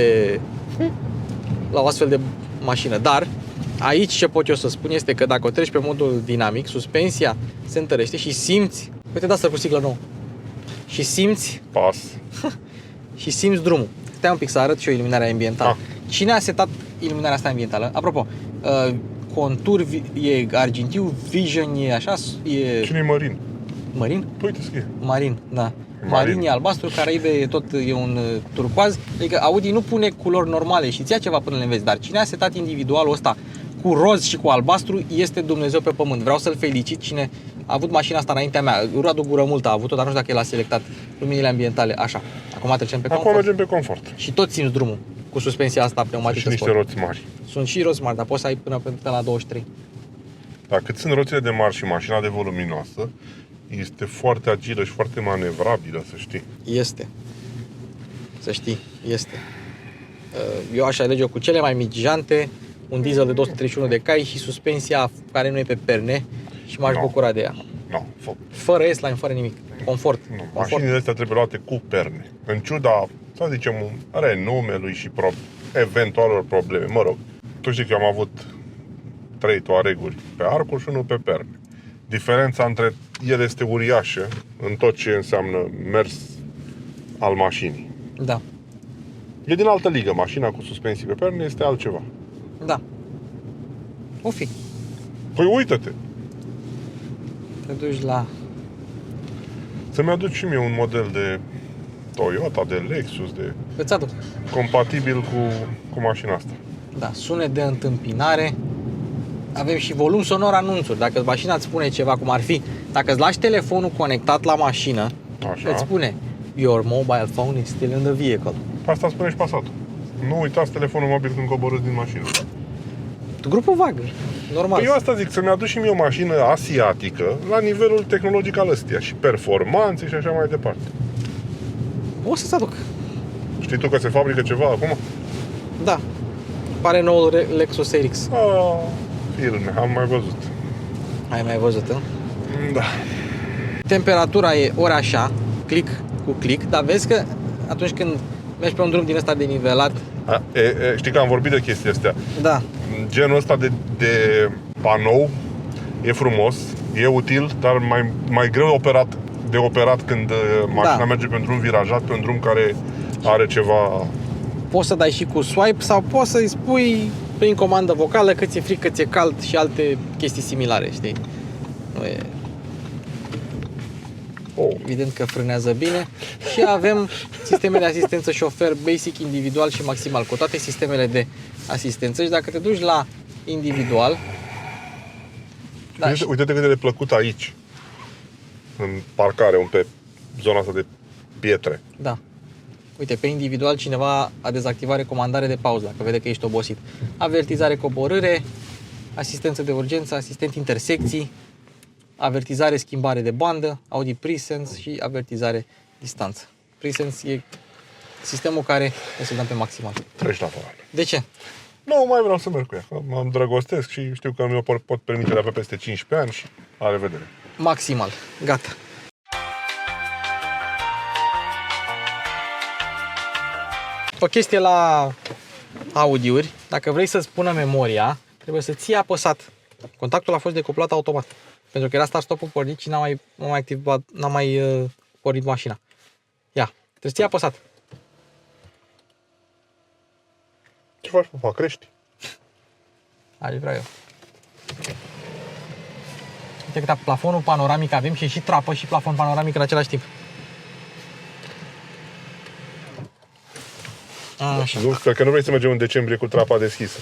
de mașină. Dar aici ce pot eu să spun este că dacă o treci pe modul dinamic, suspensia se întărește și simți, uite, da, cu siglă nouă. Și simți drumul. Stai un pic să arăt și eu iluminarea ambientală. Cine a setat iluminarea asta ambientală? Apropo, contur e argintiu, vision e așa, e... Cine-i Marin? Marin? Uite, scrie. Marin, da. Marin. Marin e albastru, Caraibe e tot e un turcoaz. Adică Audi nu pune culori normale și ți ia ceva până le înveți, dar cine a setat individualul ăsta cu roz și cu albastru este Dumnezeu pe pământ. Vreau să-l felicit cine a avut mașina asta înaintea mea. Radu Gură Multă a avut-o, dar nu știu dacă el a selectat luminile ambientale. Așa. Acum trecem pe confort. Acum mergem pe confort. Și tot simți drumul cu suspensia asta pneumatică Și niște sport. roți mari. Sunt și roți mari, dar poți să ai până la 23. Dar cât sunt roțile de mari și mașina de voluminoasă, este foarte agilă și foarte manevrabilă, să știi. Este. Să știi, este. Eu aș alege cu cele mai mici jante, un diesel de 231 de cai și suspensia care nu e pe perne și m-aș bucura de ea. Nu. Fără S-Line, fără nimic. Confort. Mașinile astea trebuie luate cu perne. În ciuda, să zicem, renumelui și eventualelor probleme. Mă rog, tu știi că eu am avut 3 Touareg-uri pe arcuri și unul pe perne. Diferența între ele este uriașă în tot ce înseamnă mers al mașinii. Da. E din altă ligă. Mașina cu suspensii pe perne este altceva. Da. O fi. Păi uită-te! Te duci la... Să-mi aduc și mie un model de Toyota, de Lexus, de Îți aduc. compatibil cu mașina asta. Da, sunet de întâmpinare. Avem și volum sonor anunțuri. Dacă mașina îți spune ceva, cum ar fi, dacă îți lași telefonul conectat la mașină, Așa. îți spune Your mobile phone is still in the vehicle. Asta spune și Passatul. Nu uitați telefonul mobil când coborâți din mașină. Grupul vag, normal. Păi eu asta zic, să-mi aduc și mie o mașină asiatică la nivelul tehnologic al ăstia și performanțe și așa mai departe. O să-ți aduc. Știi tu că se fabrică ceva acum? Da. Pare noul Lexus RX. Filme, am mai văzut. Ai mai văzut, nu? Da. Temperatura e ori așa, click cu click, dar vezi că atunci când mergi pe un drum din ăsta denivelat, Știi că am vorbit de chestia astea. da, Genul ăsta de panou e frumos, e util, dar mai greu operat de operat când mașina merge pe un drum virajat, pe un drum care are ceva... Poți să dai și cu swipe sau poți să-i spui prin comandă vocală că ți-e frică, ți-e cald și alte chestii similare, știi? Nu e... Evident că frânează bine și avem sisteme de asistență șofer basic, individual și maximal, cu toate sistemele de asistență. Și dacă te duci la individual, da, uite-te cât de plăcut aici, în parcare, pe zona asta de pietre. Da. Uite, pe individual cineva a dezactivat recomandare de pauză, dacă vede că ești obosit. Avertizare coborâre, asistență de urgență, asistent intersecții, avertizare schimbare de bandă, Audi Presense și avertizare distanță. Presense e sistemul care o să dăm pe maximal. Treci la volan. De ce? Nu mai vreau să merg cu ea, că mă îndrăgostesc și știu că mi-o pot permite de pe peste 15 ani și la revedere. Maximal. Gata. O chestie la Audi-uri, dacă vrei să-ți pună memoria, trebuie să ții apăsat. Contactul a fost decuplat automat. Pentru că era start-stop-ul pornit și n-a mai pornit mașina. Ia, trebuie să ții apăsat. Ce faci, papa? Crești? Așa vreau eu. Uite cât plafonul panoramic avem și trapă și plafon panoramic în același timp. Așa. Nu, sper că nu vrei să mergem în decembrie cu trapa deschisă.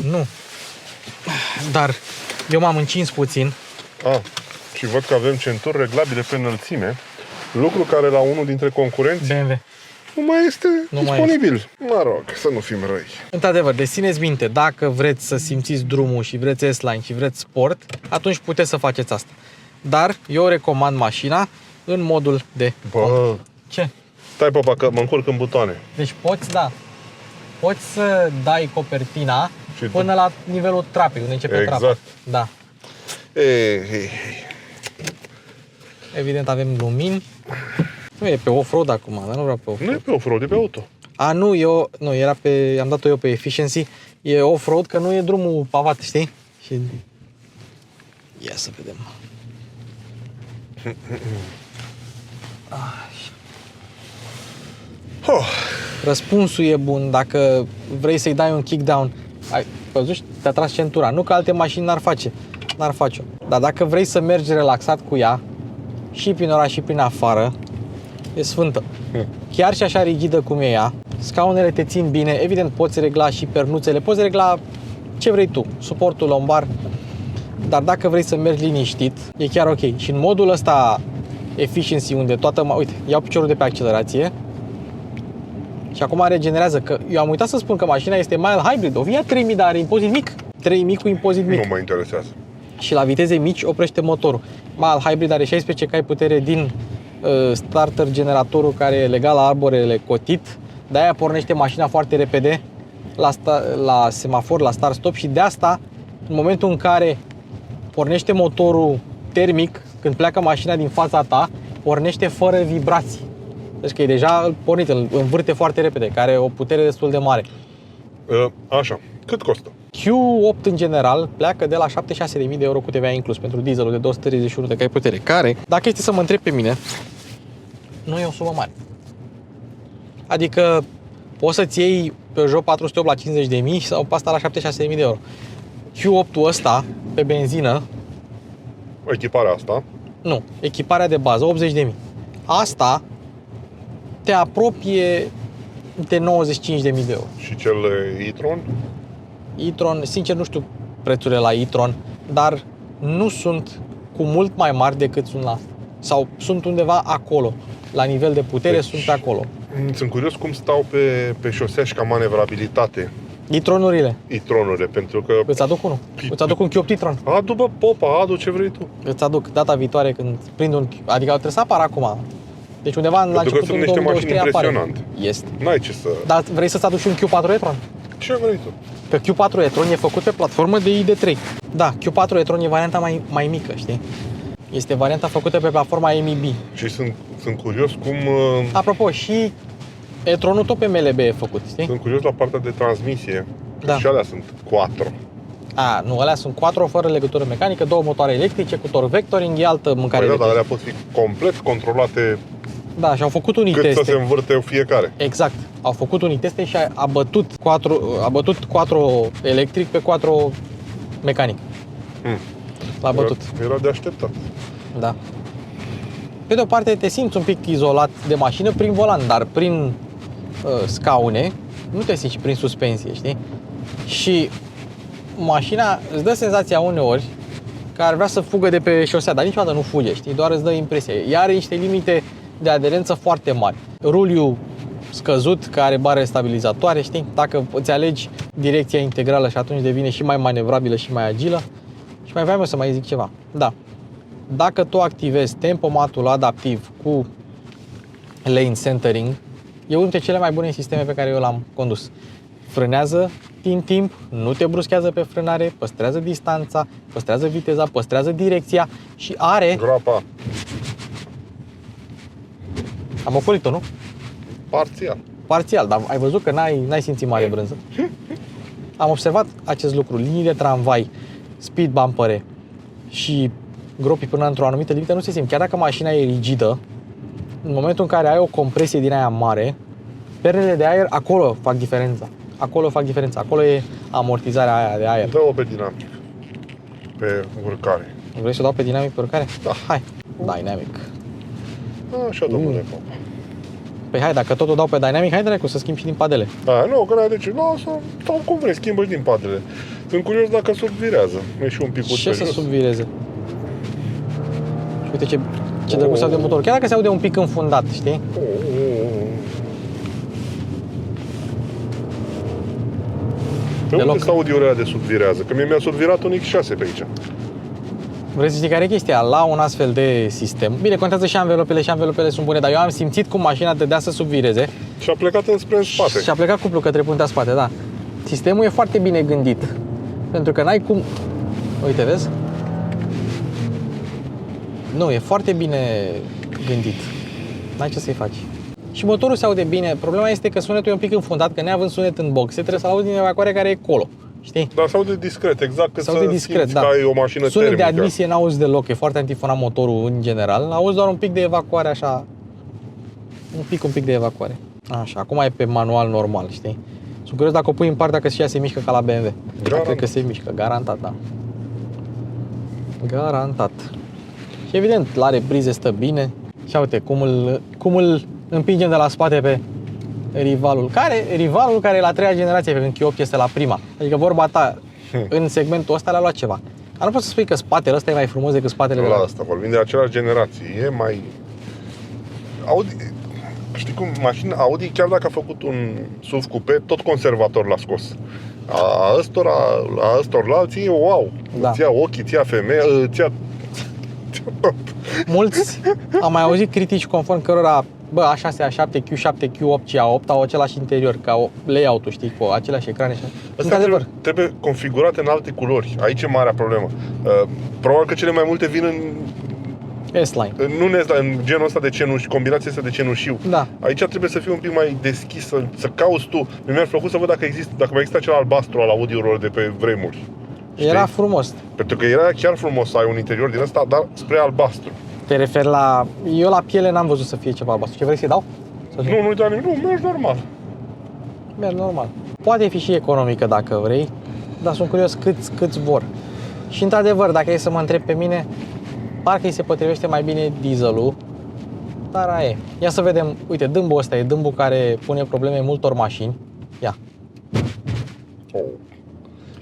Nu. Dar eu m-am încins puțin. Și văd că avem centuri reglabile pe înălțime, lucru care la unul dintre concurenți BMW nu mai este disponibil. Mă rog, să nu fim răi. Într-adevăr, deci țineți minte, dacă vreți să simțiți drumul și vreți S-Line și vreți sport, atunci puteți să faceți asta. Dar eu recomand mașina în modul de Bă, ce? Stai, papa, că mă încurc în butoane. Deci poți să dai copertina și până la nivelul trapei, unde începe trapa. Da. Evident avem lumini. Nu e pe off-road acum, dar nu vreau pe off-road. Nu e pe off-road, e pe auto. Am dat-o eu pe efficiency. E off-road că nu e drumul pavat, știi? Și ia să vedem. Răspunsul e bun. Dacă vrei să-i dai un kickdown, ai văzut, te-a tras centura. Nu că alte mașini n-ar face-o. Dar dacă vrei să mergi relaxat cu ea, și prin oraș și prin afară, e sfântă. Chiar și așa rigidă cum e ea, scaunele te țin bine, evident poți regla și pernuțele, poți regla ce vrei tu, suportul lombar, dar dacă vrei să mergi liniștit, e chiar ok. Și în modul ăsta efficiency, unde uite, iau piciorul de pe accelerație și acum regenerează, că eu am uitat să spun că mașina este mild hybrid, o via 3000, dar are impozit mic, 3000 cu impozit mic. Nu mă interesează. Și la viteze mici oprește motorul. Mild hybrid are 16 cai putere din starter, generatorul care e legat la arborele cotit. De-aia pornește mașina foarte repede la semafor, la start-stop și de asta, în momentul în care pornește motorul termic, când pleacă mașina din fața ta, pornește fără vibrații. Deci că e deja pornit, îl învârte foarte repede, care are o putere destul de mare. Așa, cât costă? Q8 în general pleacă de la 76.000 de euro cu TVA inclus pentru dieselul de 231 de cai putere, care, dacă este să mă întreb pe mine, nu e o sumă mare. Adică poți să-ți iei Peugeot 408 la 50.000 sau pe asta la 76.000 de euro. Q8-ul ăsta, pe benzină, echiparea asta? Nu, echiparea de bază, 80.000. Asta te apropie de 95.000 de euro. Și cel e-tron? E-tron, sincer nu știu prețurile la e-tron, dar nu sunt cu mult mai mari decât sunt la asta. Sau sunt undeva acolo, la nivel de putere, deci, sunt acolo. Sunt curios cum stau pe șosea și ca manevrabilitate e-tronurile. E-tronurile, pentru că... Îți aduc unul. Îți aduc un Q8 e-tron. Adu, bă, popa, adu ce vrei tu. Îți aduc data viitoare când prind un... Adică trebuie să apară acum. Deci undeva la începutul 2023 apare. Este. N-ai ce să... Dar vrei să-ți aduci un Q4 e-tron? Ce vrei tu? Că Q4 e-tron e făcut pe platformă de ID3. Da, Q4 e-tron e varianta mai mică, știi? Este varianta făcută pe platforma MIB. Și sunt curios cum... Apropo, și e-tronul tot pe MLB e făcut, știi? Sunt curios la partea de transmisie. Da. Și alea sunt 4. Nu, alea sunt 4 fără legătură mecanică, 2 motoare electrice cu torque vectoring, e altă mâncare. Păi da, dar alea pot fi complet controlate. Da, și au făcut unii cât teste. să se învârte fiecare. Exact. Au făcut unii teste și a bătut 4 electric pe 4 mecanic. L-a bătut. Era de așteptat. Da. Pe de o parte te simți un pic izolat de mașină prin volan, dar prin scaune nu te simți prin suspensie, știi? Și mașina îți dă senzația uneori că ar vrea să fugă de pe șosea, dar niciodată nu fuge, știi? Doar îți dă impresia. Ea are niște limite de aderență foarte mari. Ruliu scăzut, care are bare stabilizatoare, știi? Dacă îți alegi direcția integrală și atunci devine și mai manevrabilă și mai agilă. Și mai vreau să mai zic ceva. Da. Dacă tu activezi tempomatul adaptiv cu lane centering, e unul dintre cele mai bune sisteme pe care eu l-am condus. Frânează din timp, nu te bruschează pe frânare, păstrează distanța, păstrează viteza, păstrează direcția și are... Groapa. Am ocolit-o, nu? Parțial. Parțial, dar ai văzut că n-ai simțit mare brânză. Am observat acest lucru, linii de tramvai, speed bumpere și gropii până într-o anumită limită nu se simt. Chiar dacă mașina e rigidă, în momentul în care ai o compresie din aia mare, pernele de aer acolo fac diferența. Acolo e amortizarea aia de aer. Dă-o pe dinamic. Pe urcare. Vrei să o dau pe dinamic pe urcare? Da. Hai, Dynamic. Așa, domnule Popa. Păi hai, dacă tot o dau pe Dynamic, hai dracu să schimb și din padele. Nu, că n-ai de ce. Sau cum vrei, schimbă și din padele. Sunt curios dacă subvirează. E și un pic Ce să subvireze? Și uite ce drăguț se aude motorul. Chiar dacă se aude un pic înfundat, știi? Pe unde sunt audiorele de subvirează? Că mie mi-a subvirat un X6 pe aici. Vrei să știi care e chestia? La un astfel de sistem, bine, contează și anvelopele sunt bune, dar eu am simțit cum mașina dădea să subvireze. Și a plecat înspre în spate. Și a plecat cuplu către puntea spate, da. Sistemul e foarte bine gândit. Pentru că n-ai cum... Uite, vezi? Nu, e foarte bine gândit. N-ai ce să-i faci. Și motorul se aude bine. Problema este că sunetul e un pic înfundat, că neavând sunet în boxe, trebuie să auzi din evacuare care e colo. Știi? Dar se aude discret, exact cât să simți da. că ai o mașină sunet termică. de admisie n-auzi deloc, e foarte antifonat motorul în general. Auzi doar un pic de evacuare așa. Un pic de evacuare. Așa, acum e pe manual normal, știi? Sunt curios dacă o pui în parc, dacă și ea se mișcă ca la BMW. Cred că se mișcă, garantat, da. Garantat. Și evident, la reprize stă bine. Și uite, cum îl împingem de la spate pe rivalul care e la 3-a generație, pe când Q8 este la prima. Adică vorba ta, în segmentul ăsta le-a luat ceva. Dar nu poți să spui că spatele ăsta e mai frumos decât spatele de la asta. Vorbim de același generație. E mai... Audi... Știi cum, mașina Audi, chiar dacă a făcut un SUV coupe, tot conservator l-a scos. A ăstor la alții, wow! Da. Îți ia ochii, îți ia femeia, îți ia... Mulți am mai auzit critici conform cărora A6, A7, Q7, Q8 și A8 au același interior, ca layout-ul, știi, cu aceleași ecrane și asta trebuie configurate în alte culori. Aici e marea problemă. Probabil că cele mai multe vin în S-Line. Nu în genul ăsta de cenuș, combinația asta de cenușiu. Da. Aici trebuie să fii un pic mai deschis, să cauți tu. Mi-ar plăcut să văd dacă mai există acel albastru al Audi-urilor de pe vremuri. Știi? Era frumos. Pentru că era chiar frumos să ai un interior din ăsta, dar spre albastru. Te referi la... Eu la piele n-am văzut să fie ceva albastru. Ce vrei să-i dau? Nu-i dau nimic. Nu, mergi normal. Merg normal. Poate fi și economică dacă vrei, dar sunt curios câți vor. Și într-adevăr, dacă e să mă întreb pe mine, parcă îi se potrivește mai bine dieselul, dar aia e. Ia să vedem, uite, dâmbul ăsta e dâmbul care pune probleme multor mașini. Ia.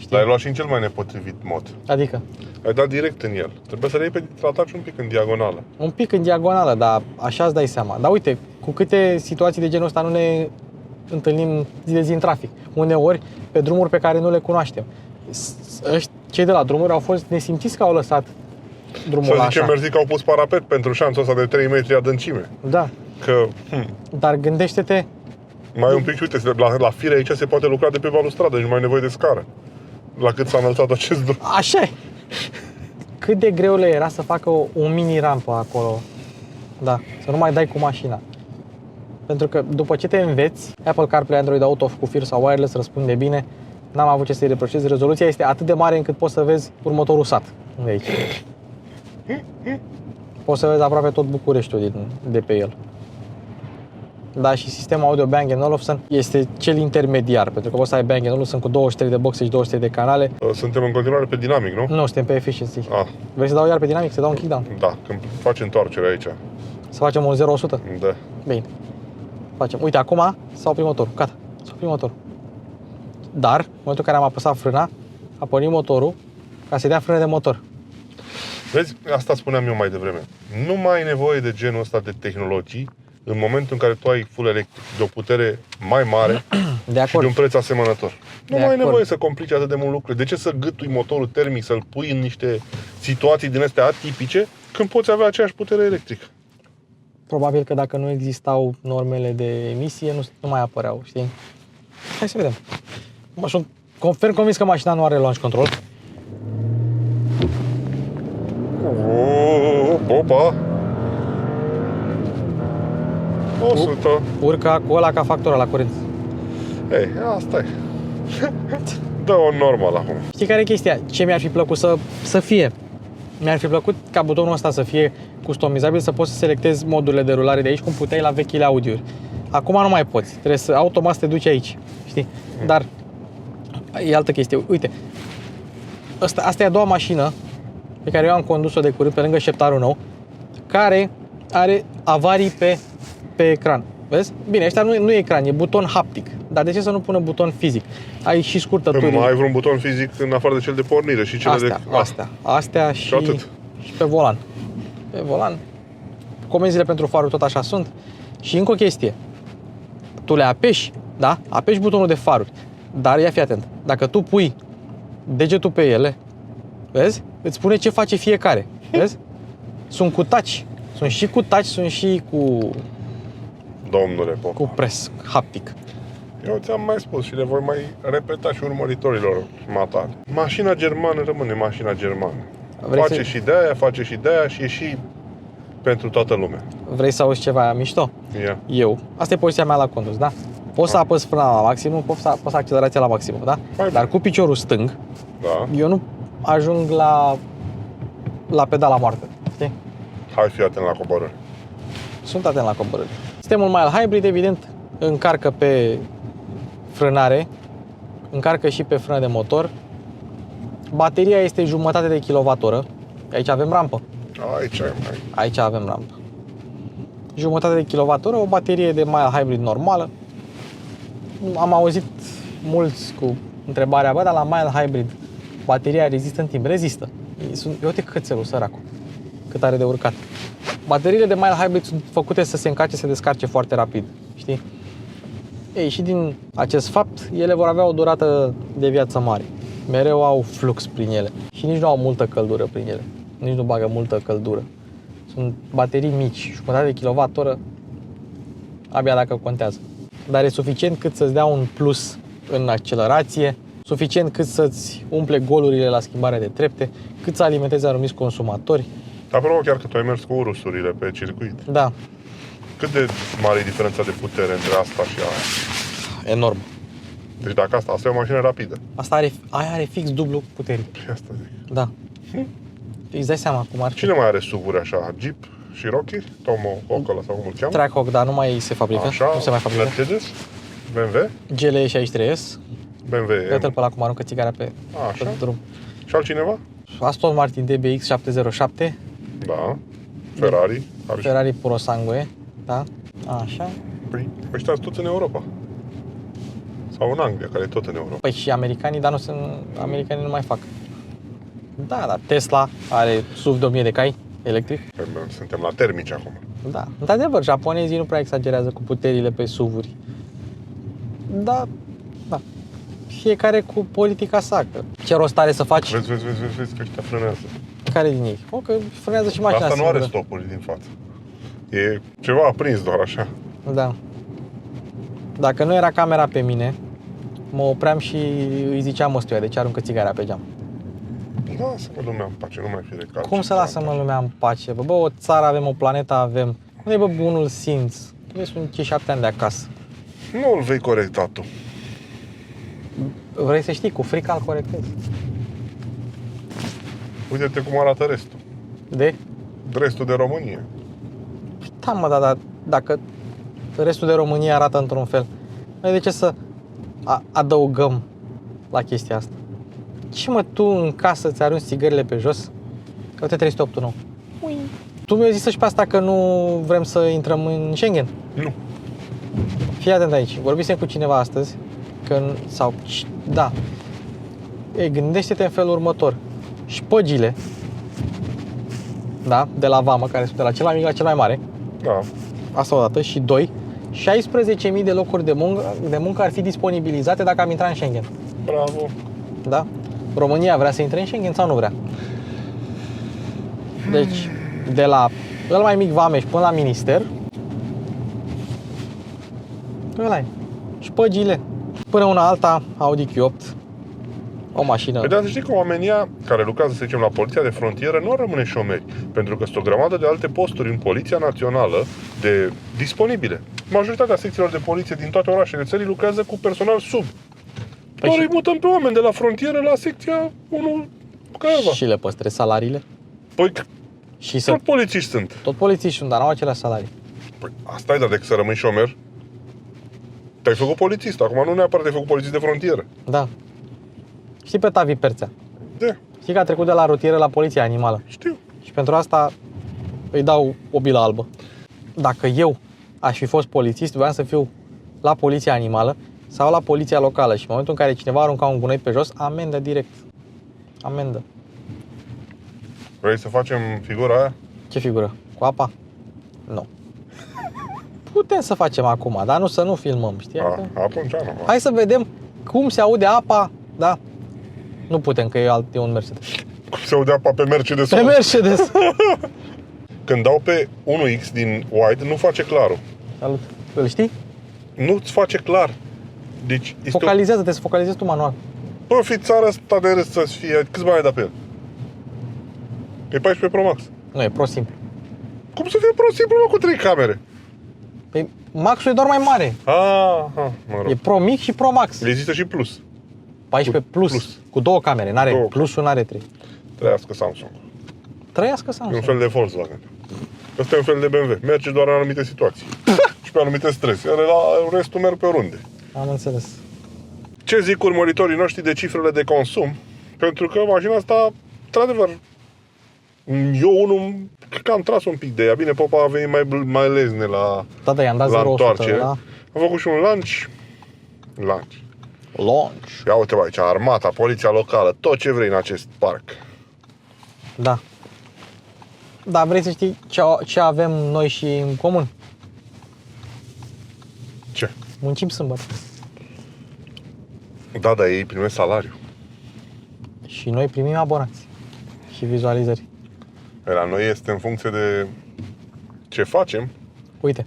Dar ai luat și în cel mai nepotrivit mod. Adică? Ai dat direct în el. Trebuie să le iei pe trataci un pic în diagonală. Un pic în diagonală, dar așa îți dai seama. Dar uite, cu câte situații de genul ăsta nu ne întâlnim zi de zi în trafic. Uneori pe drumuri pe care nu le cunoaștem. Cei de la drumuri au fost nesimțiți că au lăsat drumul să zicem, așa. mersi că au pus parapet pentru șanțul ăsta de 3 metri adâncime. Da. Că, Dar gândește-te... Mai un pic, uite, la fire aici se poate lucra de pe balustradă, deci nu mai ai nevoie de scară. La cât s-a înălțat acest drum. Așa e. Cât de greu le era să facă o mini-rampă acolo. Da, să nu mai dai cu mașina. Pentru că după ce te înveți, Apple CarPlay, Android Auto cu fir sau wireless răspunde bine, N-am avut ce să-i reproșez. Rezoluția este atât de mare încât poți să vezi următorul sat de aici. Poți să vezi aproape tot Bucureștiul de pe el. Da, și sistemul audio Bang & Olufsen este cel intermediar, pentru că poți să ai Bang & Olufsen cu 23 de boxe și 200 de canale. Suntem în continuare pe dinamic, nu? Nu, suntem pe efficiency. Ah. Vrei să dau iar pe dinamic, să dau un kickdown? Da, când faci întoarcere aici. Să facem un 0-100? Da. Bine. Facem. Uite, acum s-a oprit motorul. Gata, s-a oprit motorul. Dar, în momentul în care am apăsat frâna, a pornit motorul ca să dea frâne de motor. Vezi, asta spuneam eu mai devreme. Nu mai ai nevoie de genul ăsta de tehnologii în momentul în care tu ai full electric, de o putere mai mare De și de un preț asemănător. Nu mai ai acord. nevoie să complici atât de mult lucruri. De ce să gâtui motorul termic, să-l pui în niște situații din astea atipice, când poți avea aceeași putere electrică? Probabil că dacă nu existau normele de emisie, nu mai apăreau, știi? Hai să vedem. Sunt ferm convins că mașina nu are launch control. Opa! 100. Urca cu ăla ca factura la curent. Ei, asta e. Dă-o normal acum. Știi care e chestia? Ce mi-ar fi plăcut să fie? Mi-ar fi plăcut ca butonul ăsta să fie customizabil, să poți să selectezi modurile de rulare de aici, cum puteai la vechile Audi-uri. Acum nu mai poți. Trebuie să automat să te duci aici. Știi? Dar e altă chestie. Uite, asta e a doua mașină pe care eu am condus-o de curând pe lângă șeptarul nou, care are avarii pe ecran. Vezi? Bine, ăsta nu e ecran, e buton haptic. Dar de ce să nu pună buton fizic? Ai și scurtături. Mai ai vreun buton fizic în afară de cel de pornire și cele Astea și pe volan. Pe volan. Comenzile pentru faruri tot așa sunt. Și încă o chestie. Tu le apeși, da? Apeși butonul de faruri. Dar ia fi atent. Dacă tu pui degetul pe ele, vezi? Îți spune ce face fiecare. Vezi? Sunt cu touch. Sunt și cu touch, sunt și cu Domnule Popa. cu pres haptic. Eu ți-am mai spus și le voi mai repeta și urmăritorilor matale. Mașina germană rămâne mașina germană. Face și de aia, face și de aia și e și pentru toată lumea. Vrei să auzi ceva mișto? Eu. Asta e poziția mea la condus, da? Poți să apăs frâna la maximum, poți să apăs accelerația la maximum, da? Dar cu piciorul stâng, eu nu ajung la pedala moartă, știi? Hai, fii atent la coborâri. Sunt atent la coborâri. Sistemul mild hybrid, evident, încarcă pe frânare, încarcă și pe frână de motor. Bateria este jumătate de kWh. Aici avem rampă. Aici avem rampă. Jumătate de kWh, o baterie de mild hybrid normală. Am auzit mulți cu întrebarea, bă, dar la mild hybrid bateria rezistă în timp? Rezistă. Uite cățelul săracul, cât are de urcat. Bateriile de mild hybrid sunt făcute să se încarce, să se descarce foarte rapid, știi? Ei, și din acest fapt, ele vor avea o durată de viață mare. Mereu au flux prin ele și nici nu au multă căldură prin ele. Nici nu bagă multă căldură. Sunt baterii mici, jumătate de kWh, abia dacă contează. Dar e suficient cât să-ți dea un plus în accelerație, suficient cât să-ți umple golurile la schimbarea de trepte, cât să alimenteze anumiți consumatori. Apropo, chiar că tu ai mers cu urusurile pe circuit. Da. Cât de mare e diferența de putere între asta și aia? Enorm. Deci dacă asta e o mașină rapidă. Aia are fix dublu puterii. Pe asta zic. Da. Îți dai seama cum ar fi. Cine mai are SUV-uri așa? Jeep și Rocky? Tomahawk ăla sau cum îl cheamă? Trackhawk, dar nu mai se fabrică. Așa, nu se mai fabrică. Mercedes? BMW? GLE 63S. BMW. Uite-l pe ăla cum aruncă țigara pe drum. Și altcineva? Aston Martin DBX 707. Da. Ferrari. Ferrari Puro Sangue. Da. Așa. Păi ăștia sunt toți în Europa. Sau în Anglia, care e tot în Europa. Păi și americanii, dar americanii nu mai fac. Da, dar Tesla are SUV de 1000 de cai electric. Suntem la termici acum. Da, într-adevăr, japonezii nu prea exagerează cu puterile pe SUV-uri. Da. Fiecare cu politica sa, că ce rost are să faci? Vezi că ăștia frânează. Care din ei? Că frânează și mașina asta singură. nu are stopuri din față. E ceva aprins doar așa. Da. Dacă nu era camera pe mine, mă opream și îi ziceam ăstuia de ce aruncă țigara pe geam. Lasă-mă lumea în pace, nu mai fi recalcitrant. Cum să lasă-mă lumea în pace? Bă, o țară avem, o planetă avem. Unde e, bă, bunul simț? Unde sunt cei 7 ani de acasă? Nu îl vei corecta tu. Vrei să știi, cu frica îl corectez. Uite-te cum arată restul. De? Restul de România. Da, mă, dar dacă restul de România arată într-un fel, noi de ce să adăugăm la chestia asta? Și mă, tu în casă ți arunci țigările pe jos? Uite 308 nou. Ui. Tu mi-ai zis și pe asta că nu vrem să intrăm în Schengen? Nu. Fii atent aici, vorbisem cu cineva astăzi, da. Ei, gândește-te în felul următor. Șpăgile, da, de la vamă, care sunt de la cel mai mic la cel mai mare, Da. asta odată, și doi, 16.000 de locuri de muncă ar fi disponibilizate dacă am intrat în Schengen. Bravo. Da? România vrea să intre în Schengen sau nu vrea? Deci, de la cel mai mic vameș până la minister, ăla e. Șpăgile. Până una alta, Audi Q8, o mașină. Păi, dar să știi că oamenii care lucrează, să zicem, la Poliția de Frontieră nu rămâne șomeri, pentru că sunt o grămadă de alte posturi în Poliția Națională disponibile. Majoritatea secțiilor de poliție din toate orașele țării lucrează cu personal sub. Păi Doar îi mutăm pe oameni de la frontieră la secția 1 Craiova. Și le păstrezi salariile. Păi Și tot polițiști sunt. tot polițiști sunt, dar n-au aceleași salarii. Păi asta e, dar decât să rămâi șomer, te-ai făcut polițist. Acum nu neapărat te-ai făcut polițist de frontieră. Da. Știi pe Tavi Perțea? De, Știi că a trecut de la rutieră la poliția animală. știu. Și pentru asta îi dau o bilă albă. Dacă eu aș fi fost polițist, voiam să fiu la poliția animală sau la poliția locală și în momentul în care cineva arunca un gunoi pe jos, amendă direct. Amendă. Vrei să facem figura aia? Ce figură? Cu apa? Nu. Putem să facem acum, dar nu filmăm, știi? Atunci nu. Hai să vedem cum se aude apa, da? Nu putem, că e un Mercedes. Cum se aude apa pe Mercedes? Pe Mercedes! Când dau pe 1X din wide, nu face clarul. Salut. Îl știi? Nu-ți face clar. Deci este Focalizează-te, să focalizezi tu manual. Bă, fi țara asta de râs să-ți fie. Câți bani ai dat pe el? E 14 Pro Max. Nu, e Pro simplu. Cum să fie Pro simplu, mă, cu 3 camere? Păi Maxul e doar mai mare. Mă rog. E Pro mic și Pro Max. Există și Plus. 14 plus. Cu două camere, n-are Două. plusul, n-are 3. Trăiască Samsung. Trăiască E un Samsung. fel de Volkswagen. Ăsta e un fel de BMW. Merge doar în anumite situații. Și pe anumite strese. Iar la restul merg pe oriunde. Am înțeles. Ce zic urmăritorii noștri de cifrele de consum? Pentru că mașina asta, într-adevăr, eu unul, cred că am tras un pic de ea. Bine, Popa a venit mai lezne la Da, i-am dat la 0-100, întoarcere. da? Am făcut și un launch. Launch. Ia uite aici, armata, poliția locală, tot ce vrei în acest parc. Da. Da, vrei să știi ce avem noi și în comun? Ce? Muncim sâmbătă. Da, dar ei primesc salariu. Și noi primim abonați și vizualizări. La noi este în funcție de ce facem. Uite,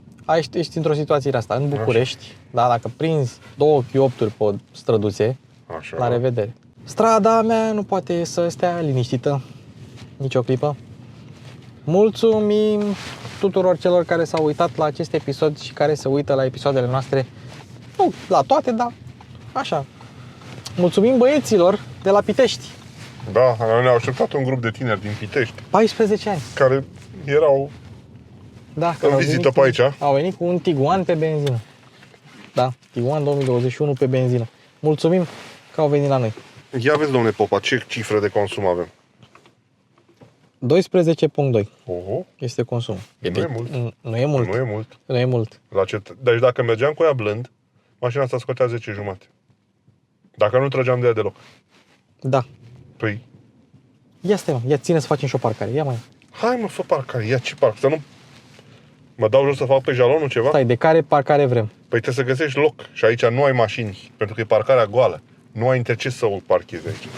ești într-o situație de asta, în București, da, dacă prinzi 2 Q8-uri pe străduțe, Așa. la revedere. Strada mea nu poate să stea liniștită nici o clipă. Mulțumim tuturor celor care s-au uitat la acest episod și care se uită la episoadele noastre. Nu la toate, dar așa. Mulțumim băieților de la Pitești. Da, ne-au așteptat un grup de tineri din Pitești 14 ani. care erau Da, în vizită pe aici. Au venit cu un Tiguan pe benzină. Da, Tiguan 2021 pe benzină. Mulțumim că au venit la noi. Ia vezi, domnule Popa, ce cifre de consum avem. 12.2 Oho, este consumul. Nu e mult. Nu e mult. nu e mult. Nu e mult. Deci dacă mergeam cu ea blând, mașina asta scotea 10 jumate. Dacă nu trăgeam de ea deloc. Da. Păi, Ia stai, mă. Ia ține să facem și o parcare. Ia mai. hai mă, fă parcare, ia ce parc, să nu... Mă dau jos să fac pe jalonul ceva? Stai, de care parcare vrem? Păi trebuie să găsești loc și aici nu ai mașini, pentru că e parcarea goală. Nu ai între ce să o parchezi aici.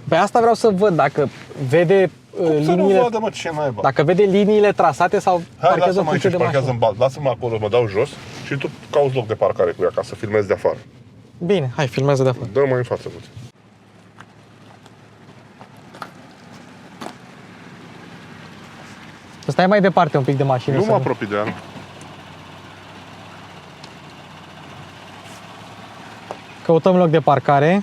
Păi asta vreau să văd, dacă vede Cum să nu liniile, vadă, mă, ce naiba? dacă vede liniile trasate sau Hai, parchează lasă-mă în aici funcție și de parchează mașină. în bal. Lasă-mă acolo, mă dau jos și tu cauți loc de parcare cu ea ca să filmezi de afară. Bine, hai, filmează de afară. Dă mai în față puțin. Să stai mai departe un pic de mașină. Nu să mă apropii de ea. Că Căutăm loc de parcare.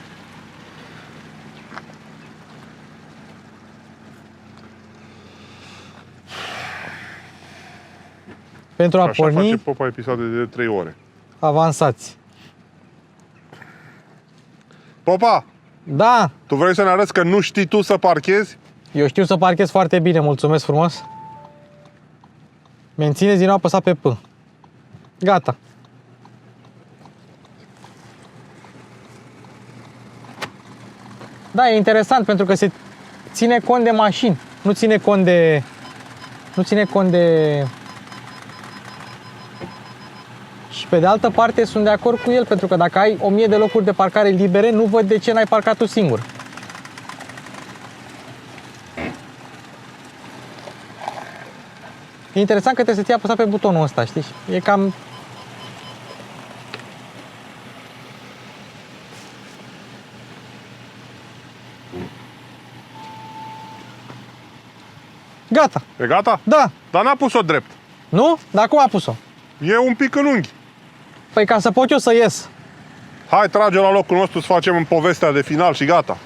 Pentru a Așa face porni, Popa episoade de 3 ore. avansați. Popa, Da, tu vrei să ne arăți că nu știi tu să parchezi? eu știu să parchez foarte bine, mulțumesc frumos. Mențineți din nou apăsat pe P. Gata. Da, e interesant pentru că se ține cont de mașini, nu ține cont de... Și pe de altă parte sunt de acord cu el, pentru că dacă ai 1000 de locuri de parcare libere, nu văd de ce n-ai parcat tu singur. E interesant că trebuie să ții apăsat pe butonul ăsta, știi? E cam... Gata. E gata? Da. Dar n-a pus-o drept. Nu? Dar cum a pus-o? E un pic în unghi. Păi ca să pot eu să ies. Hai, trage la locul nostru să facem povestea de final și gata.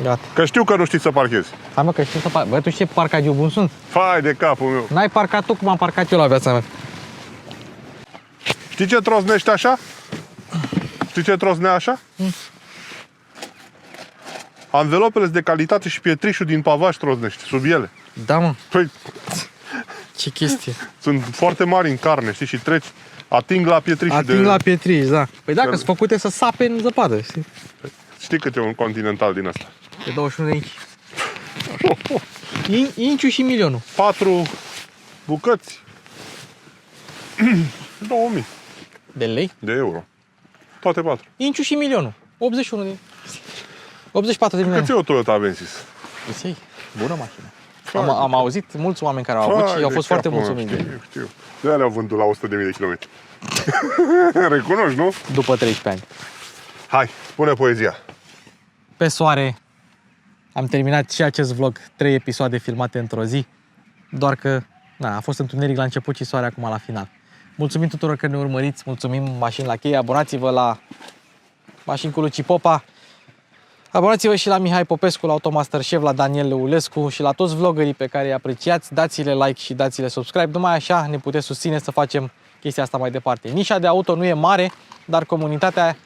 Gata. Că știu că nu știi să parchezi. Hai mă, că știu să parc. Bă, tu știi ce parcagiu bun sunt? Fai de capul meu. N-ai parcat tu cum am parcat eu la viața mea. Știi ce trosnești așa? Știi ce trosnea așa? Anvelopele de calitate și pietrișul din pavaj trosnești sub ele. Da, mă. Păi, Ce chestie. sunt foarte mari în carne, știi? Și treci, ating la pietrișul Ating la pietriș, da. Păi dacă sunt făcute să sape în zăpadă, știi? Știi cât e un continental din asta? De 21 de inci. Inciu și milionul. 4 bucăți. 2000 De lei? de euro. Toate 4. Inciu și milionul. 81 de... 84 de milioane. Cât e o Toyota Avensis? Găsei. Bună mașină. Am auzit mulți oameni care au avut și au fost foarte mulțumiți. Știu. De-aia le-au vândut la 100.000 de kilometri. Recunoști, nu? După 13 ani. Hai, spune poezia. Pe soare am terminat și acest vlog, 3 episoade filmate într-o zi, doar că a fost întuneric la început și soare acum la final. Mulțumim tuturor că ne urmăriți, mulțumim Mașini la cheie, abonați-vă la Mașini cu Luci Popa, abonați-vă și la Mihai Popescu, la Automaster Chef, la Daniel Leulescu și la toți vloggerii pe care îi apreciați, dați-le like și dați-le subscribe, numai așa ne puteți susține să facem chestia asta mai departe. Nișa de auto nu e mare, dar comunitatea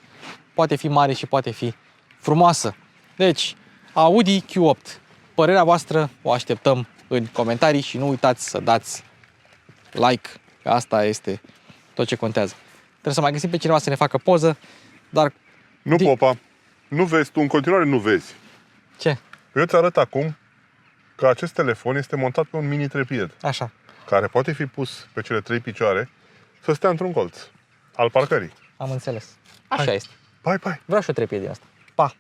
poate fi mare și poate fi frumoasă. Deci, Audi Q8. Părerea voastră o așteptăm în comentarii și nu uitați să dați like, că asta este tot ce contează. Trebuie să mai găsim pe cineva să ne facă poză, dar... Nu, Popa, nu vezi, tu în continuare nu vezi. Ce? Eu îți arăt acum că acest telefon este montat pe un mini trepied, Așa. care poate fi pus pe cele 3 picioare să stea într-un colț al parcării. Am înțeles. Așa este. Bye, bye! Vreau și o trepie din asta. Pa!